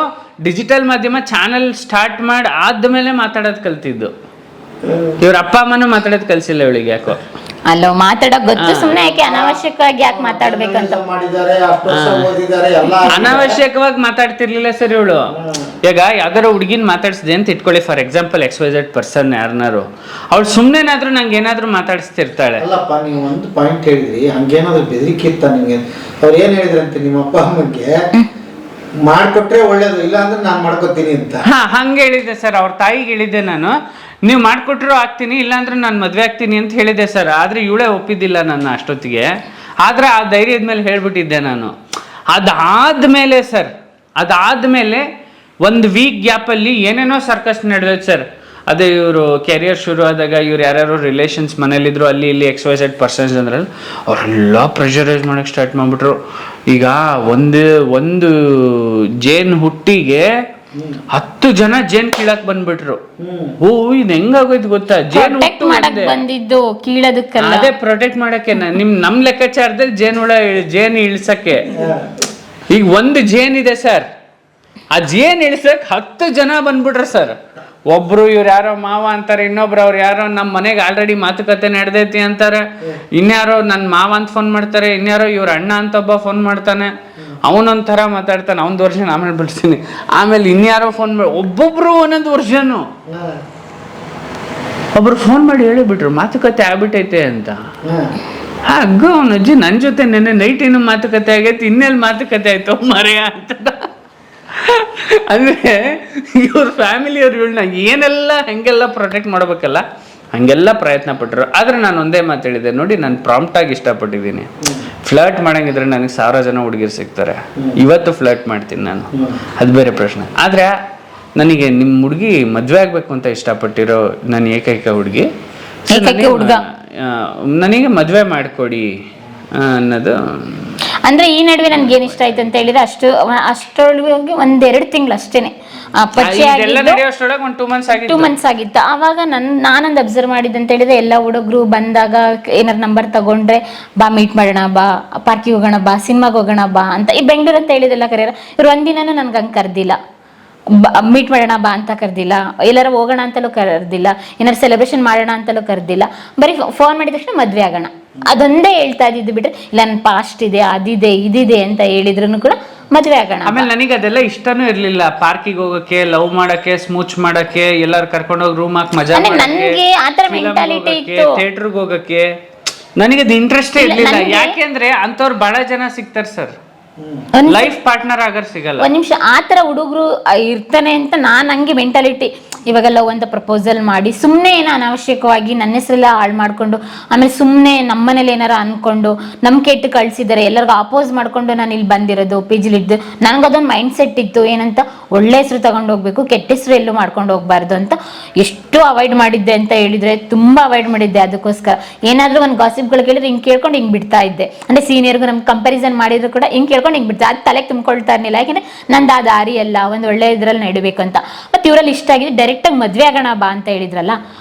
ಡಿಜಿಟಲ್ ಮಾಧ್ಯಮ ಚಾನೆಲ್ ಸ್ಟಾರ್ಟ್ ಮಾಡಿ ಆದ್ಮೇಲೆ ಮಾತಾಡೋದ್ ಕಲ್ತಿದ್ದು. ಇವ್ರ ಅಪ್ಪ ಅಮ್ಮನೂ ಮಾತಾಡೋದ್ ಕಲ್ಸಿಲ್ಲ ಇವಳಿಗೆ. ಯಾಕೋ ಅಲ್ಲೋ ಮಾತಾಡಕ್ ಗೊತ್ತು, ಸುಮ್ನೆ ಯಾಕೆ ಅನಾವಶ್ಯಕವಾಗಿ ಯಾಕೆ ಮಾತಾಡ್ಬೇಕಂತ. ಅನಾವಶ್ಯಕವಾಗಿ ಮಾತಾಡ್ತಿರ್ಲಿಲ್ಲ ಸರ್ ಇವಳು. ಈಗ ಯಾವ್ದಾರ ಹುಡುಗಿನ ಮಾತಾಡ್ಸಿದೆ ಅಂತ ಇಟ್ಕೊಳ್ಳಿ, ಫಾರ್ ಎಕ್ಸಾಂಪಲ್ XYZ ಪರ್ಸನ್ ಯಾರನ್ನಾರು, ಅವಳು ಸುಮ್ನೆನಾದ್ರೂ ನಂಗೆ ಏನಾದ್ರು ಮಾತಾಡಿಸ್ತಿರ್ತಾಳೆ. ಅಲ್ಲಪ್ಪ, ನೀವು ಒಂದು ಪಾಯಿಂಟ್ ಹೇಳಿದ್ರಿ, ಹಂಗೇನಾದ್ರು ಬೆದರಿಕೆ ಇತ್ತ ನಿಮ್ಗೆ? ಅವ್ರು ಏನ್ ಹೇಳಿದ್ರಂತೆ ನಿಮ್ಮ ಅಪ್ಪ ಅಮ್ಮಗೆ, ಮಾಡ್ಕೊಟ್ರೆ ಒಳ್ಳೇದು, ಇಲ್ಲ ಅಂದ್ರೆ ನಾನು ಮಾಡ್ಕೊತೀನಿ ಅಂತ. ಹಾ ಹಂಗೆ ಹೇಳಿದ್ದೆ ಸರ್, ಅವ್ರ ತಾಯಿಗೆ ಹೇಳಿದ್ದೆ ನಾನು, ನೀವು ಮಾಡ್ಕೊಟ್ರು ಆಗ್ತೀನಿ, ಇಲ್ಲಾಂದ್ರೆ ನಾನು ಮದ್ವೆ ಆಗ್ತೀನಿ ಅಂತ ಹೇಳಿದ್ದೆ ಸರ್. ಆದ್ರೆ ಇವಳೇ ಒಪ್ಪಿದ್ದಿಲ್ಲ ನನ್ನ ಅಷ್ಟೊತ್ತಿಗೆ. ಆದ್ರೆ ಆ ಧೈರ್ಯದ ಮೇಲೆ ಹೇಳ್ಬಿಟ್ಟಿದ್ದೆ ನಾನು. ಅದಾದ್ಮೇಲೆ ಸರ್, ಅದಾದ್ಮೇಲೆ ಒಂದು ವೀಕ್ ಗ್ಯಾಪಲ್ಲಿ ಏನೇನೋ ಸರ್ಕಸ್ ನಡೆದೈತೆ ಸರ್. ಅದೇ ಇವರು ಕೆರಿಯರ್ ಶುರು ಆದಾಗ ಇವ್ರು ಯಾರ್ಯಾರು ರಿಲೇಷನ್ಸ್ ಮನೇಲಿದ್ರು ಅಲ್ಲಿ ಇಲ್ಲಿ XYZ ಪರ್ಸನ್ಸ್ ಅಂದ್ರಲ್ಲಿ ಅವರೆಲ್ಲ ಪ್ರೆಷರೈಸ್ ಮಾಡೋಕ್ಕೆ ಸ್ಟಾರ್ಟ್ ಮಾಡಿಬಿಟ್ರು. ಈಗ ಒಂದು ಜೇನು ಹುಟ್ಟಿಗೆ 10 ಜನ ಜೇನ್ ಕೀಳಕ್ ಬಂದ್ಬಿಟ್ರು. ಓ ಇದು ಹೆಂಗಾಗೋಯ್ತು ಗೊತ್ತಾ, ಜೇನು ಬಂದಿದ್ದು ಕೀಳೋದಕ್ಕಲ್ಲ, ಅದೇ ಪ್ರೊಟೆಕ್ಟ್ ಮಾಡಕ್ಕೆ. ನಮ್ ಲೆಕ್ಕಾಚಾರದಲ್ಲಿ ಜೇನು ಇಳ್ಸಕ್ಕೆ. ಈಗ ಒಂದು ಜೇನ್ ಇದೆ ಸರ್, ಆ ಜೇನ್ ಇಳ್ಸಕ್ 10 ಜನ ಬಂದ್ಬಿಟ್ರು ಸರ್. ಒಬ್ರು ಇವ್ರು ಯಾರೋ ಮಾವ ಅಂತಾರೆ, ಇನ್ನೊಬ್ರು ಅವ್ರು ಯಾರೋ ನಮ್ಮ ಮನೆಗೆ ಆಲ್ರೆಡಿ ಮಾತುಕತೆ ನಡೆದೈತಿ ಅಂತಾರೆ, ಇನ್ಯಾರೋ ನನ್ನ ಮಾವ ಅಂತ ಫೋನ್ ಮಾಡ್ತಾರೆ, ಇನ್ಯಾರೋ ಇವ್ರ ಅಣ್ಣ ಅಂತ ಒಬ್ಬ ಫೋನ್ ಮಾಡ್ತಾನೆ, ಅವನೊಂಥರ ಮಾತಾಡ್ತಾನೆ, ಅವನದು ವರ್ಷನ್ ಆಮೇಲೆ ಬಿಡ್ತೀನಿ, ಆಮೇಲೆ ಇನ್ಯಾರೋ ಫೋನ್ ಮಾಡಿ, ಒಬ್ಬೊಬ್ರು ಒಂದೊಂದು ವರ್ಷನು ಒಬ್ರು ಫೋನ್ ಮಾಡಿ ಹೇಳಿಬಿಟ್ರು ಮಾತುಕತೆ ಆಗ್ಬಿಟ್ಟೈತೆ ಅಂತ. ಅಗ್ಗೋ ಅವನ ಅಜ್ಜಿ ನನ್ನ ಜೊತೆ ನೆನ್ನೆ ನೈಟ್ ಏನು ಮಾತುಕತೆ ಆಗೈತಿ, ಇನ್ನೆಲ್ಲಿ ಮಾತುಕತೆ ಆಯ್ತು ಮರೆಯ ಅಂತ. ಅಂದ್ರೆ ಇವ್ರ ಫ್ಯಾಮಿಲಿಯವ್ರು ಇವಳನ್ನ ಏನೆಲ್ಲ ಹೆಂಗೆಲ್ಲ ಪ್ರೊಟೆಕ್ಟ್ ಮಾಡ್ಬೇಕಲ್ಲ ಹಂಗೆಲ್ಲ ಪ್ರಯತ್ನ ಪಟ್ಟರು. ಆದ್ರೆ ನಾನು ಒಂದೇ ಮಾತು ಹೇಳಿದೆ ನೋಡಿ, ನಾನು ಪ್ರಾಂಪ್ಟ್ ಆಗಿ ಇಷ್ಟಪಟ್ಟಿದ್ದೀನಿ. ಫ್ಲರ್ಟ್ ಮಾಡಂಗಿದ್ರೆ ನನಗೆ 1000 ಜನ ಹುಡುಗಿರು ಸಿಗ್ತಾರೆ, ಇವತ್ತು ಫ್ಲರ್ಟ್ ಮಾಡ್ತೀನಿ ನಾನು, ಅದು ಬೇರೆ ಪ್ರಶ್ನೆ. ಆದ್ರೆ ನನಗೆ ನಿಮ್ಮ ಹುಡುಗಿ ಮದುವೆ ಆಗ್ಬೇಕು ಅಂತ ಇಷ್ಟಪಟ್ಟಿರೋ ನನ್ನ ಏಕೈಕ ಹುಡುಗಿ, ನನಗೆ ಮದುವೆ ಮಾಡಿಕೊಡಿ ಅನ್ನೋದು. ಅಂದ್ರೆ ಈ ನಡುವೆ ನನ್ಗೆ ಏನ್ ಇಷ್ಟ ಆಯ್ತು ಅಂತ ಹೇಳಿದ್ರೆ ಅಷ್ಟೊಳಗೆ 1-2 ತಿಂಗಳು ಅಷ್ಟೇನೆ ಪರಿಚಯ ಆಗಿದ್ದು, 2 ಮಂತ್ಸ್ ಆಗಿತ್ತು. ಆವಾಗ ನಾನೊಂದು ಅಬ್ಸರ್ವ್ ಮಾಡಿದ್ದೆ ಅಂತ ಹೇಳಿದ್ರೆ, ಎಲ್ಲ ಹುಡುಗರು ಬಂದಾಗ ಏನಾರು ನಂಬರ್ ತಗೊಂಡ್ರೆ ಬಾ ಮೀಟ್ ಮಾಡೋಣ, ಬಾ ಪಾರ್ಕಿಗೆ ಹೋಗೋಣ, ಬಾ ಸಿನಿಮಾಗೆ ಹೋಗೋಣ ಬಾ ಅಂತ. ಈ ಬೆಂಗಳೂರು ಅಂತ ಹೇಳಿದೆಲ್ಲ ಕರೆಯಲ್ಲ, ಇವ್ರು ಒಂದಿನೂ ನನ್ಗೆ ಹಂಗೆ ಕರ್ದಿಲ್ಲ, ಮೀಟ್ ಮಾಡೋಣ ಬಾ ಅಂತ ಕರ್ದಿಲ್ಲ, ಎಲ್ಲಾರು ಹೋಗೋಣ ಅಂತಲೂ ಕರ್ದಿಲ್ಲ, ಏನಾರು ಸೆಲೆಬ್ರೇಷನ್ ಮಾಡೋಣ ಅಂತಲೂ ಕರ್ದಿಲ್ಲ. ಬರೀ ಫೋನ್ ಮಾಡಿದ ತಕ್ಷಣ ಮದ್ವೆ ಆಗೋಣ ಅದೊಂದೇ ಹೇಳ್ತಾ ಇದ್ದಿದ್ದು ಬಿಟ್ರೆ, ಇಲ್ಲ ನನ್ನ ಪಾಸ್ಟ್ ಇದೆ ಅದಿದೆ ಇದಿದೆ ಅಂತ ಹೇಳಿದ್ರು ಕೂಡ ಮದ್ವೆ ಆಗೋಣ. ಆಮೇಲೆ ನನಗೆ ಅದೆಲ್ಲ ಇಷ್ಟನೂ ಇರ್ಲಿಲ್ಲ, ಪಾರ್ಕಿಗೆ ಹೋಗಕ್ಕೆ, ಲವ್ ಮಾಡಕ್ಕೆ, ಸ್ಮೂಚ್ ಮಾಡಕ್ಕೆ, ಎಲ್ಲಾರು ಕರ್ಕೊಂಡೋಗಿ ರೂಮ್ ಹಾಕಿ ಮಜಾ ನನಗೆ ಆತರ ಮೆಂಟಾಲಿಟಿ ಇತ್ತು, ಥಿಯೇಟರ್ಗೆ ಹೋಗಕ್ಕೆ ನನಗೆ ಅದು ಇಂಟ್ರೆಸ್ಟೇ ಇರ್ಲಿಲ್ಲ. ಯಾಕೆಂದ್ರೆ ಅಂತವ್ರು ಬಹಳ ಜನ ಸಿಗ್ತಾರೆ ಸರ್, ಲೈಫ್ ಪಾರ್ಟ್ನರ್ ಆಗರ್ ಸಿಗಲ್ಲ. ಒಂದ್ ನಿಮಿಷ ಆತರ ಹುಡುಗರು ಇರ್ತಾನೆ ಅಂತ ನಾನ್ ಹಂಗೆ ಮೆಂಟಾಲಿಟಿ. ಇವಾಗೆಲ್ಲ ಒಂದು ಪ್ರಪೋಸಲ್ ಮಾಡಿ ಸುಮ್ಮನೆ ಏನೋ ಅನಾವಶ್ಯಕವಾಗಿ ನನ್ನ ಹೆಸರೆಲ್ಲ ಹಾಳು ಮಾಡ್ಕೊಂಡು, ಆಮೇಲೆ ಸುಮ್ಮನೆ ನಮ್ಮನೇಲಿ ಏನಾರ ಅನ್ಕೊಂಡು ನಮ್ ಕೆಟ್ಟು ಕಳ್ಸಿದ್ದಾರೆ, ಎಲ್ಲರಿಗೂ ಅಪೋಸ್ ಮಾಡ್ಕೊಂಡು ನಾನು ಇಲ್ಲಿ ಬಂದಿರೋದು PG ಇದ್ದು. ನನಗದೊಂದು ಮೈಂಡ್ ಸೆಟ್ ಇತ್ತು, ಏನಂತ ಒಳ್ಳೆ ಹೆಸರು ತಗೊಂಡು ಹೋಗ್ಬೇಕು, ಕೆಟ್ಟ ಹೆಸರು ಎಲ್ಲೂ ಮಾಡ್ಕೊಂಡು ಹೋಗ್ಬಾರ್ದು ಅಂತ. ಎಷ್ಟು ಅವಾಯ್ಡ್ ಮಾಡಿದ್ದೆ ಅಂತ ಹೇಳಿದ್ರೆ ತುಂಬಾ ಅವಾಯ್ಡ್ ಮಾಡಿದ್ದೆ. ಅದಕ್ಕೋಸ್ಕರ ಏನಾದ್ರೂ ಒಂದು ಗಾಸಿಪ್ಗಳು ಕೇಳಿದ್ರೆ ಹಿಂಗೆ ಕೇಳ್ಕೊಂಡು ಹಿಂಗೆ ಬಿಡ್ತಾ ಇದ್ದೆ. ಅಂದ್ರೆ ಸೀನಿಯರ್ಗೂ ನಮ್ಗೆ ಕಂಪಾರಿಸನ್ ಮಾಡಿದ್ರು ಕೂಡ ಹಿಂಗೆ ಕೇಳ್ಕೊಂಡು ಹಿಂಗೆ ಬಿಡ್ತಾ, ಅದು ತಲೆಗೆ ತುಂಬ್ಕೊಳ್ತಾ ಇರ್ಲಿಲ್ಲ. ಯಾಕೆಂದ್ರೆ ನಂದು ಆ ದಾರಿ ಅಲ್ಲ, ಒಂದು ಒಳ್ಳೆ ಇದ್ರಲ್ಲಿ ನಡಿಬೇಕಂತ. ಮತ್ತೆ ಇವರಲ್ಲಿ ಇಷ್ಟ ಆಗಿದೆ, ಡೈರೆಕ್ಟ್ ಆಗಿ ಮದ್ವೆ ಆಗೋಣ ಬಾ ಅಂತ ಹೇಳಿದ್ರಲ್ಲ,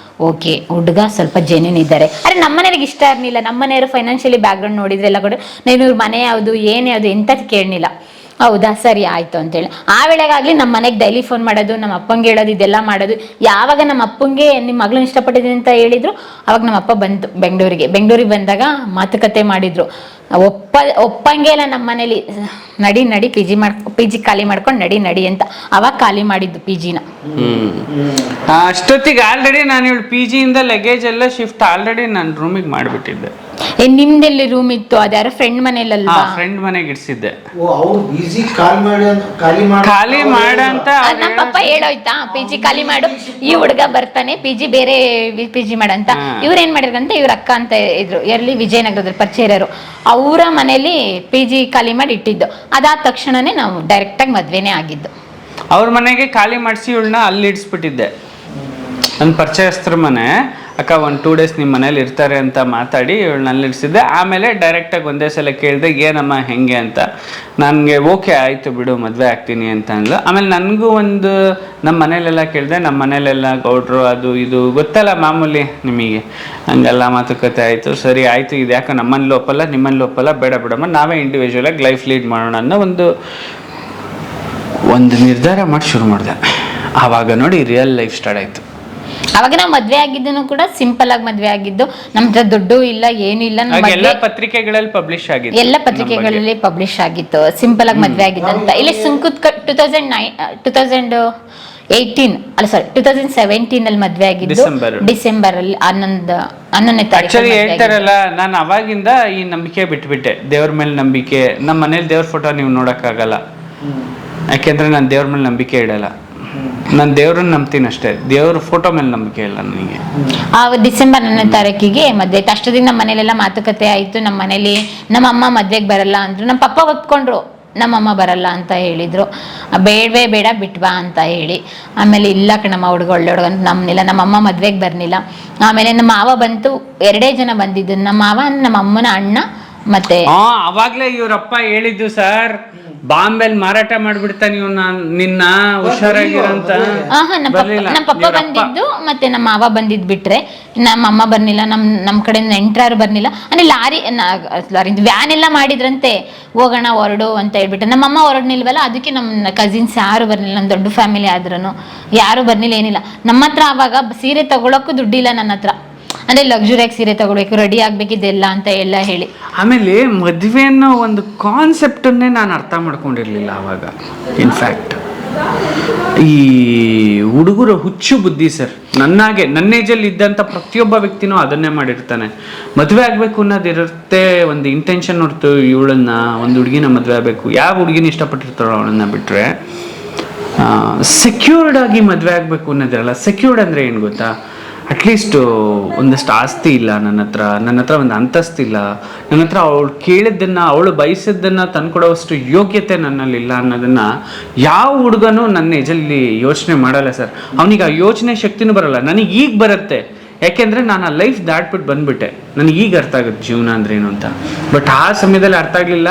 ಓಕೆ ಹುಡುಗ ಸ್ವಲ್ಪ ಜೆನ್ಯೂನ್ ಇದ್ದಾರೆ. ಅರೆ ನಮ್ಮನೆಯವ್ರಿಗೆ ಇಷ್ಟ ಇರಲಿಲ್ಲ, ನಮ್ಮನೆಯವರು ಫೈನಾನ್ಷಿಯಲಿ ಬ್ಯಾಕ್ ಗ್ರೌಂಡ್ ನೋಡಿದ್ರೆ ಎಲ್ಲ ಕೂಡ ನಾನು ಇವ್ರ ಮನೆ ಯಾವುದು ಏನು ಯಾವುದು ಎಂತ ಕೇಳಲಿಲ್ಲ. ಹೌದಾ ಸರಿ ಆಯ್ತು ಅಂತೇಳಿ ಆ ವೇಳೆಗಾಗ್ಲಿ ನಮ್ಮ ಮನೆಗೆ ಡೈಲಿ ಫೋನ್ ಮಾಡೋದು, ನಮ್ಮ ಅಪ್ಪಂಗೆ ಹೇಳೋದು, ಇದೆಲ್ಲ ಮಾಡೋದು. ಯಾವಾಗ ನಮ್ಮ ಅಪ್ಪಂಗೆ ನಿಮ್ಮ ಮಗಳನ್ನ ಇಷ್ಟಪಟ್ಟಿದ್ದೀನಿ ಅಂತ ಹೇಳಿದ್ರು, ಅವಾಗ ನಮ್ಮ ಅಪ್ಪ ಬಂತು ಬೆಂಗಳೂರಿಗೆ ಬಂದಾಗ ಮಾತುಕತೆ ಮಾಡಿದ್ರು. ಒಪ್ಪಂಗೆ ಇಲ್ಲ ನಮ್ಮ ಮನೇಲಿ, ನಡಿ PG ಖಾಲಿ ಮಾಡ್ಕೊಂಡು ನಡಿ ಅಂತ. ಅವಾಗ ಖಾಲಿ ಮಾಡಿದ್ದು PGನ. ಅಷ್ಟೊತ್ತಿಗೆ ಆಲ್ರೆಡಿ ನಾನು ಇವಳು PG ಇಂದ ಲಗೇಜ್ ಎಲ್ಲ ಶಿಫ್ಟ್ ಆಲ್ರೆಡಿ ನನ್ನ ರೂಮಿಗೆ ಮಾಡಿಬಿಟ್ಟಿದ್ದೆ. ನಿಮ್ದೆಲ್ಲಿ ರೂಮ್ ಇತ್ತು? ಅದ್ಯಾರೋ ಫ್ರೆಂಡ್ ಮನೇಲಲ್ವಾ? ಫ್ರೆಂಡ್ ಮನೆಗೆ ಇಡ್ಸಿದ್ದೆ. ಖಾಲಿ ಮಾಡಂತ ನಮ್ಮ ಪಪ್ಪ ಹೇಳೋಯ್ತಾ, PG ಖಾಲಿ ಮಾಡು, ಈ ಹುಡುಗ ಬರ್ತಾನೆ, PG ಬೇರೆ PG ಮಾಡಂತ. ಇವ್ರ ಏನ್ ಮಾಡಿದ್ರಂತ, ಇವ್ರ ಅಕ್ಕ ಅಂತ ಇದ್ರು, ಎಲ್ಲಿ ವಿಜಯನಗರದಲ್ಲಿ ಪರಿಚಯ ಇರೋರು, ಅವರ ಮನೇಲಿ PG ಖಾಲಿ ಮಾಡಿ ಇಟ್ಟಿದ್ದು. ಅದಾದ ತಕ್ಷಣನೇ ನಾವು ಡೈರೆಕ್ಟ್ ಆಗಿ ಮದ್ವೆನೇ ಆಗಿದ್ದು. ಅವ್ರ ಮನೆಗೆ ಖಾಲಿ ಮಾಡಿಸಿ ಇವಳನ್ನ ಅಲ್ಲಿ ಇಡ್ಸ್ಬಿಟ್ಟಿದ್ದೆ. ನನ್ನ ಪರಿಚಯಸ್ಥರ ಮನೆ, ಅಕ್ಕ 1-2 ಡೇಸ್ ನಿಮ್ಮ ಮನೇಲಿ ಇರ್ತಾರೆ ಅಂತ ಮಾತಾಡಿ ಇವಳನ್ನ ಅಲ್ಲಿ ಇಡ್ಸಿದ್ದೆ. ಆಮೇಲೆ ಡೈರೆಕ್ಟಾಗಿ ಒಂದೇ ಸಲ ಕೇಳಿದೆ, ಏನಮ್ಮ ಹೆಂಗೆ ಅಂತ. ನನಗೆ ಓಕೆ ಆಯಿತು ಬಿಡು ಮದುವೆ ಆಗ್ತೀನಿ ಅಂತ ಅಂದ್ಲು. ಆಮೇಲೆ ನನಗೂ ಒಂದು ನಮ್ಮ ಮನೇಲೆಲ್ಲ ಕೇಳಿದೆ, ನಮ್ಮ ಮನೇಲೆಲ್ಲ ಗೌಡ್ರು ಅದು ಇದು ಗೊತ್ತಲ್ಲ ಮಾಮೂಲಿ ನಿಮಗೆ, ಹಂಗೆಲ್ಲ ಮಾತುಕತೆ ಆಯಿತು. ಸರಿ ಆಯಿತು, ಇದು ಯಾಕೆ ನಮ್ಮಲ್ಲಿ ಒಪ್ಪಲ್ಲ ನಿಮ್ಮಲ್ಲಿ ಒಪ್ಪಲ್ಲ, ಬೇಡ ಬಿಡಮ್ಮ ನಾವೇ ಇಂಡಿವಿಜುವಲಾಗಿ ಲೈಫ್ ಲೀಡ್ ಮಾಡೋಣ ಅನ್ನೋ ಒಂದು ನಿರ್ಧಾರ ಮಾಡಿ ಶುರು ಮಾಡಿದೆ. ಆವಾಗ ನೋಡಿ ರಿಯಲ್ ಲೈಫ್ ಸ್ಟಾರ್ಟ್ ಆಯಿತು. ಅವಾಗ ನಾವು ಮದ್ವೆ ಆಗಿದ್ದನು ಕೂಡ ಸಿಂಪಲ್ ಆಗಿ ಮದ್ವೆ ಆಗಿದ್ದು, ನಮ್ಮ ಹತ್ರ ದುಡ್ಡು ಇಲ್ಲ ಏನು ಇಲ್ಲ. ಎಲ್ಲ ಪತ್ರಿಕೆಗಳಲ್ಲಿ ಪಬ್ಲಿಷ್ ಆಗಿತ್ತು, ಎಲ್ಲ ಪತ್ರಿಕೆಗಳಲ್ಲಿ ಪಬ್ಲಿಷ್ ಆಗಿತ್ತು, ಸಿಂಪಲ್ ಆಗಿ ಮದ್ವೆ ಆಗಿದ್ದಂತ. ಇಲ್ಲಿ ಸುಂಕುತ್ 2017 ಅಲ್ಲಿ ಮದ್ವೆ ಆಗಿದ್ದು, ಡಿಸೆಂಬರ್ ಅಲ್ಲಿ 11ನೇ ತಾರೀಕು. ಹೇಳ್ತಾರಲ್ಲ, ನಾನು ಅವಾಗಿಂದ ಈ ನಂಬಿಕೆ ಬಿಟ್ಬಿಟ್ಟೆ, ದೇವ್ರ ಮೇಲೆ ನಂಬಿಕೆ. ನಮ್ಮ ಮನೇಲಿ ದೇವ್ರ ಫೋಟೋ ನೀವು ನೋಡಕ್ಕಾಗಲ್ಲ, ಯಾಕೆಂದ್ರೆ ನಾನು ದೇವ್ರ ಮೇಲೆ ನಂಬಿಕೆ ಇಡಲ್ಲ. ನಾನು ದೇವ್ರನ್ನ ನಂಬ್ತೀನಿ ಅಷ್ಟೇ, ದೇವ್ರ ಫೋಟೋ ಮೇಲೆ ನಂಬಿಕೆ ಇಲ್ಲ ನನಗೆ. ಆ ಡಿಸೆಂಬರ್ 1ನೇ ತಾರೀಕಿಗೆ ಮದ್ವೆ ಆಯ್ತು. ಅಷ್ಟೊತ್ತಿಗೆ ನಮ್ಮ ಮನೇಲೆಲ್ಲ ಮಾತುಕತೆ ಆಯ್ತು. ನಮ್ಮ ಮನೇಲಿ ನಮ್ಮ ಅಮ್ಮ ಮದ್ವೆಗೆ ಬರಲ್ಲ ಅಂದ್ರು, ನಮ್ಮ ಪಪ್ಪ ಒಪ್ಕೊಂಡ್ರು ನಮ್ಮಮ್ಮ ಬರಲ್ಲ ಅಂತ ಹೇಳಿದ್ರು. ಬೇಡವೇ ಬೇಡ ಬಿಟ್ವಾ ಅಂತ ಹೇಳಿ, ಆಮೇಲೆ ಇಲ್ಲ ಕಣಮ್ಮ ಹುಡುಗ ಒಳ್ಳೆ ಹುಡುಗ ಅಂತ ನಮ್ಮನಿಲ್ಲ. ನಮ್ಮಮ್ಮ ಮದ್ವೆಗೆ ಬರ್ನಿಲ್ಲ. ಆಮೇಲೆ ನಮ್ಮ ಮಾವ ಬಂತು, 2 ಜನ ಬಂದಿದ್ದು. ನಮ್ಮ ಮಾವ ನಮ್ಮ ಅಮ್ಮನ ಅಣ್ಣ ಮತ್ತೆ ಅವಾಗ್ಲೇ ಇವ್ರಪ್ಪ ಹೇಳಿದ್ದು ಸರ್, ಬಾಂಬೆಲ್ ಮಾರಾಟ ಮಾಡ್ಬಿಡ್ತಾನೆ ನೀವು ನಿನ್ನ ಹುಷಾರಾಗಿರಂತ. ನಮ್ಮ ಪಪ್ಪ ಬಂದಿದ್ದು ಮತ್ತೆ ನಮ್ಮ ಮಾವ ಬಂದಿದ್ ಬಿಟ್ರೆ ನಮ್ಮ ಅಮ್ಮ ಬರ್ನಿಲ್ಲ, ನಮ್ ಕಡೆ ನೆಂಟ್ರಾರು ಬರ್ನಿಲ್ಲ. ಅಂದ್ರೆ ಲಾರಿ ವ್ಯಾನ್ ಎಲ್ಲ ಮಾಡಿದ್ರಂತೆ, ಹೋಗೋಣ ಹೊರಡು ಅಂತ ಹೇಳ್ಬಿಟ್ಟು. ನಮ್ಮಮ್ಮ ಹೊರಡ್ನಿಲ್ವಲ್ಲ, ಅದಕ್ಕೆ ನಮ್ಮ ಕಸಿನ್ಸ್ ಯಾರು ಬರ್ನಿಲ್ಲ. ನಮ್ಮ ದೊಡ್ಡ ಫ್ಯಾಮಿಲಿ ಆದ್ರೂ ಯಾರು ಬರ್ನಿಲ್ಲ, ಏನಿಲ್ಲ. ನಮ್ಮ ಹತ್ರ ಆವಾಗ ಸೀರೆ ತಗೊಳಕ್ಕೂ ದುಡ್ಡಿಲ್ಲ ನನ್ನ ಹತ್ರ. ಅಂದ್ರೆ ಲಕ್ಸುರಿಯಾಗಿ ಸೀರೆ ತಗೊಳ್ಬೇಕು, ರೆಡಿ ಆಗ್ಬೇಕಿದೆಲ್ಲ ಅಂತ ಎಲ್ಲ ಹೇಳಿ. ಆಮೇಲೆ ಮದುವೆ ಅನ್ನೋ ಒಂದು ಕಾನ್ಸೆಪ್ಟನ್ನೇ ನಾನು ಅರ್ಥ ಮಾಡ್ಕೊಂಡಿರ್ಲಿಲ್ಲ ಅವಾಗ. ಇನ್ಫ್ಯಾಕ್ಟ್ ಈ ಹುಡುಗರು ಹುಚ್ಚು ಬುದ್ಧಿ ಸರ್. ನನ್ನ ಏಜಲ್ಲಿ ಇದ್ದಂಥ ಪ್ರತಿಯೊಬ್ಬ ವ್ಯಕ್ತಿನೂ ಅದನ್ನೇ ಮಾಡಿರ್ತಾನೆ. ಮದುವೆ ಆಗಬೇಕು ಅನ್ನೋದಿರುತ್ತೆ, ಒಂದು ಇಂಟೆನ್ಷನ್ ಹೊರತು ಇವಳನ್ನ ಒಂದು ಹುಡುಗಿನ ಮದುವೆ ಆಗಬೇಕು, ಯಾವ ಹುಡುಗಿನ ಇಷ್ಟಪಟ್ಟಿರ್ತಾರೋ ಅವಳನ್ನ ಬಿಟ್ಟರೆ ಸೆಕ್ಯೂರ್ಡ್ ಆಗಿ ಮದುವೆ ಆಗಬೇಕು ಅನ್ನೋದಿರಲ್ಲ. ಸೆಕ್ಯೂರ್ಡ್ ಅಂದರೆ ಏನು ಗೊತ್ತಾ, ಅಟ್ಲೀಸ್ಟ್ ಒಂದಷ್ಟು ಆಸ್ತಿ ಇಲ್ಲ ನನ್ನ ಹತ್ರ ಒಂದು ಅಂತಸ್ತಿಲ್ಲ, ನನ್ನ ಹತ್ರ ಅವಳು ಕೇಳಿದ್ದನ್ನು ಅವಳು ಬಯಸಿದ್ದನ್ನು ತಂದ್ಕೊಡೋವಷ್ಟು ಯೋಗ್ಯತೆ ನನ್ನಲ್ಲಿಲ್ಲ ಅನ್ನೋದನ್ನ ಯಾವ ಹುಡುಗನೂ ನನ್ನ ಏಜಲ್ಲಿ ಯೋಚನೆ ಮಾಡಲ್ಲ ಸರ್. ಅವನಿಗೆ ಆ ಯೋಚನೆ ಶಕ್ತಿನೂ ಬರಲ್ಲ. ನನಗೆ ಈಗ ಬರುತ್ತೆ, ಯಾಕೆಂದರೆ ನಾನು ಆ ಲೈಫ್ ದಾಟ್ಬಿಟ್ಟು ಬಂದ್ಬಿಟ್ಟೆ. ನನಗೆ ಈಗ ಅರ್ಥ ಆಗುತ್ತೆ ಜೀವನ ಅಂದ್ರೆ ಏನು ಅಂತ. ಬಟ್ ಆ ಸಮಯದಲ್ಲಿ ಅರ್ಥ ಆಗಲಿಲ್ಲ.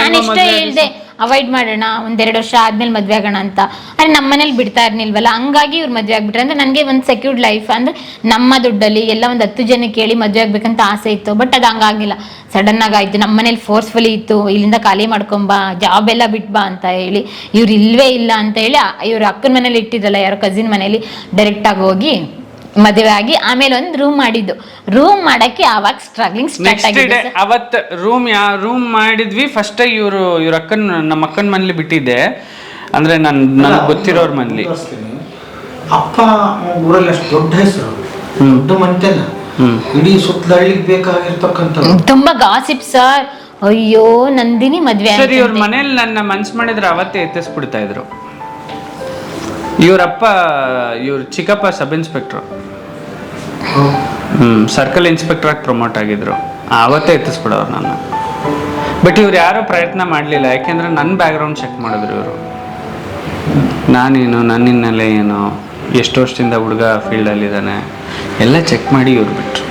ನಾನು ಇಷ್ಟೇ ಹೇಳ್ದೆ, ಅವಾಯ್ಡ್ ಮಾಡೋಣ, 1-2 ವರ್ಷ ಆದ್ಮೇಲೆ ಮದ್ವೆ ಆಗೋಣ ಅಂತ. ಅಂದ್ರೆ ನಮ್ಮ ಮನೇಲಿ ಬಿಡ್ತಾ ಇರ್ನಿಲ್ವಲ್ಲ, ಹಂಗಾಗಿ ಇವ್ರು ಮದ್ವೆ ಆಗ್ಬಿಟ್ರೆ. ಅಂದ್ರೆ ನನಗೆ ಒಂದು ಸೆಕ್ಯೂರ್ಡ್ ಲೈಫ್, ಅಂದ್ರೆ ನಮ್ಮ ದುಡ್ಡಲ್ಲಿ ಎಲ್ಲ ಒಂದು 10 ಜನ ಕೇಳಿ ಮದ್ವೆ ಆಗ್ಬೇಕಂತ ಆಸೆ ಇತ್ತು. ಬಟ್ ಅದು ಹಂಗಾಗಿಲ್ಲ, ಸಡನ್ ಆಗಿ ಆಯ್ತು. ನಮ್ಮ ಮನೇಲಿ ಫೋರ್ಸ್ಫುಲಿ ಇತ್ತು, ಇಲ್ಲಿಂದ ಖಾಲಿ ಮಾಡ್ಕೊಂಬಾ, ಜಾಬ್ ಎಲ್ಲ ಬಿಟ್ಬಾ ಅಂತ ಹೇಳಿ. ಇವ್ರು ಇಲ್ವೇ ಇಲ್ಲ ಅಂತ ಹೇಳಿ ಇವ್ರ ಅಕ್ಕನ ಮನೇಲಿ ಇಟ್ಟಿದ್ರಲ್ಲ, ಯಾರೋ ಕಸಿನ್ ಮನೇಲಿ ಡೈರೆಕ್ಟ್ ಆಗಿ ಹೋಗಿ ಮದುವೆ ಆಗಿ ಆಮೇಲೆ ಒಂದು ರೂಮ್ ಮಾಡಿದ್ದು. ರೂಮ್ ಮಾಡಕ್ಕೆ ಆವಾಗ ಸ್ಟ್ರಗ್ಲಿಂಗ್ ಸ್ಟಾರ್ಟ್ ಆಗಿದೆ. ಅವತ್ತು ರೂಮ್ ಮಾಡಿದ್ವಿ. ಫಸ್ಟ್ ಇವ್ರ ನಮ್ಮ ಅಕ್ಕನ ಮನೇಲಿ ಬಿಟ್ಟಿದ್ದೆ, ಅಂದ್ರೆ ನನಗೆ ಗೊತ್ತಿರೋರ್ ಮನೇಲಿ. ಅಪ್ಪ ಊರಲ್ಲಿ ಅಷ್ಟು ದೊಡ್ಡ ಹೆಸರು, ದೊಡ್ಡ ಮಂತೆಲ್ಲ, ಇಡೀ ಸುತ್ತಲಳ್ಳಿಗೆ ಬೇಕಾಗಿರ್ತಕ್ಕಂಥ ತುಂಬಾ ಗಾಸಿಪ್ ಸರ್. ಅಯ್ಯೋ ನಂದಿನಿ ಮದ್ವೆ ಸರ್, ಇವ್ರ ಮನೇಲಿ ನನ್ನ ಮನ್ಸು ಮಾಡಿದ್ರೆ ಅವತ್ತೇ ಎತ್ತಿಸ್ಬಿಡ್ತಾ ಇದ್ರು. ಇವರಪ್ಪ ಇವ್ರ ಚಿಕ್ಕಪ್ಪ ಸಬ್ ಇನ್ಸ್ಪೆಕ್ಟ್ರು, ಸರ್ಕಲ್ ಇನ್ಸ್ಪೆಕ್ಟರ್ ಆಗಿ ಪ್ರಮೋಟ್ ಆಗಿದ್ರು. ಆವತ್ತೇ ಎತ್ತಿಸ್ಬಿಡೋರು ನಾನು. ಬಟ್ ಇವ್ರು ಯಾರೂ ಪ್ರಯತ್ನ ಮಾಡಲಿಲ್ಲ, ಯಾಕೆಂದ್ರೆ ನನ್ನ ಬ್ಯಾಕ್ಗ್ರೌಂಡ್ ಚೆಕ್ ಮಾಡಿದ್ರು ಇವರು. ನಾನೇನು, ನನ್ನ ಹಿನ್ನೆಲೆ ಏನು, ಎಷ್ಟು ವರ್ಷದಿಂದ ಹುಡುಗ ಫೀಲ್ಡಲ್ಲಿದ್ದಾನೆ ಎಲ್ಲ ಚೆಕ್ ಮಾಡಿ ಇವ್ರು ಬಿಟ್ರು.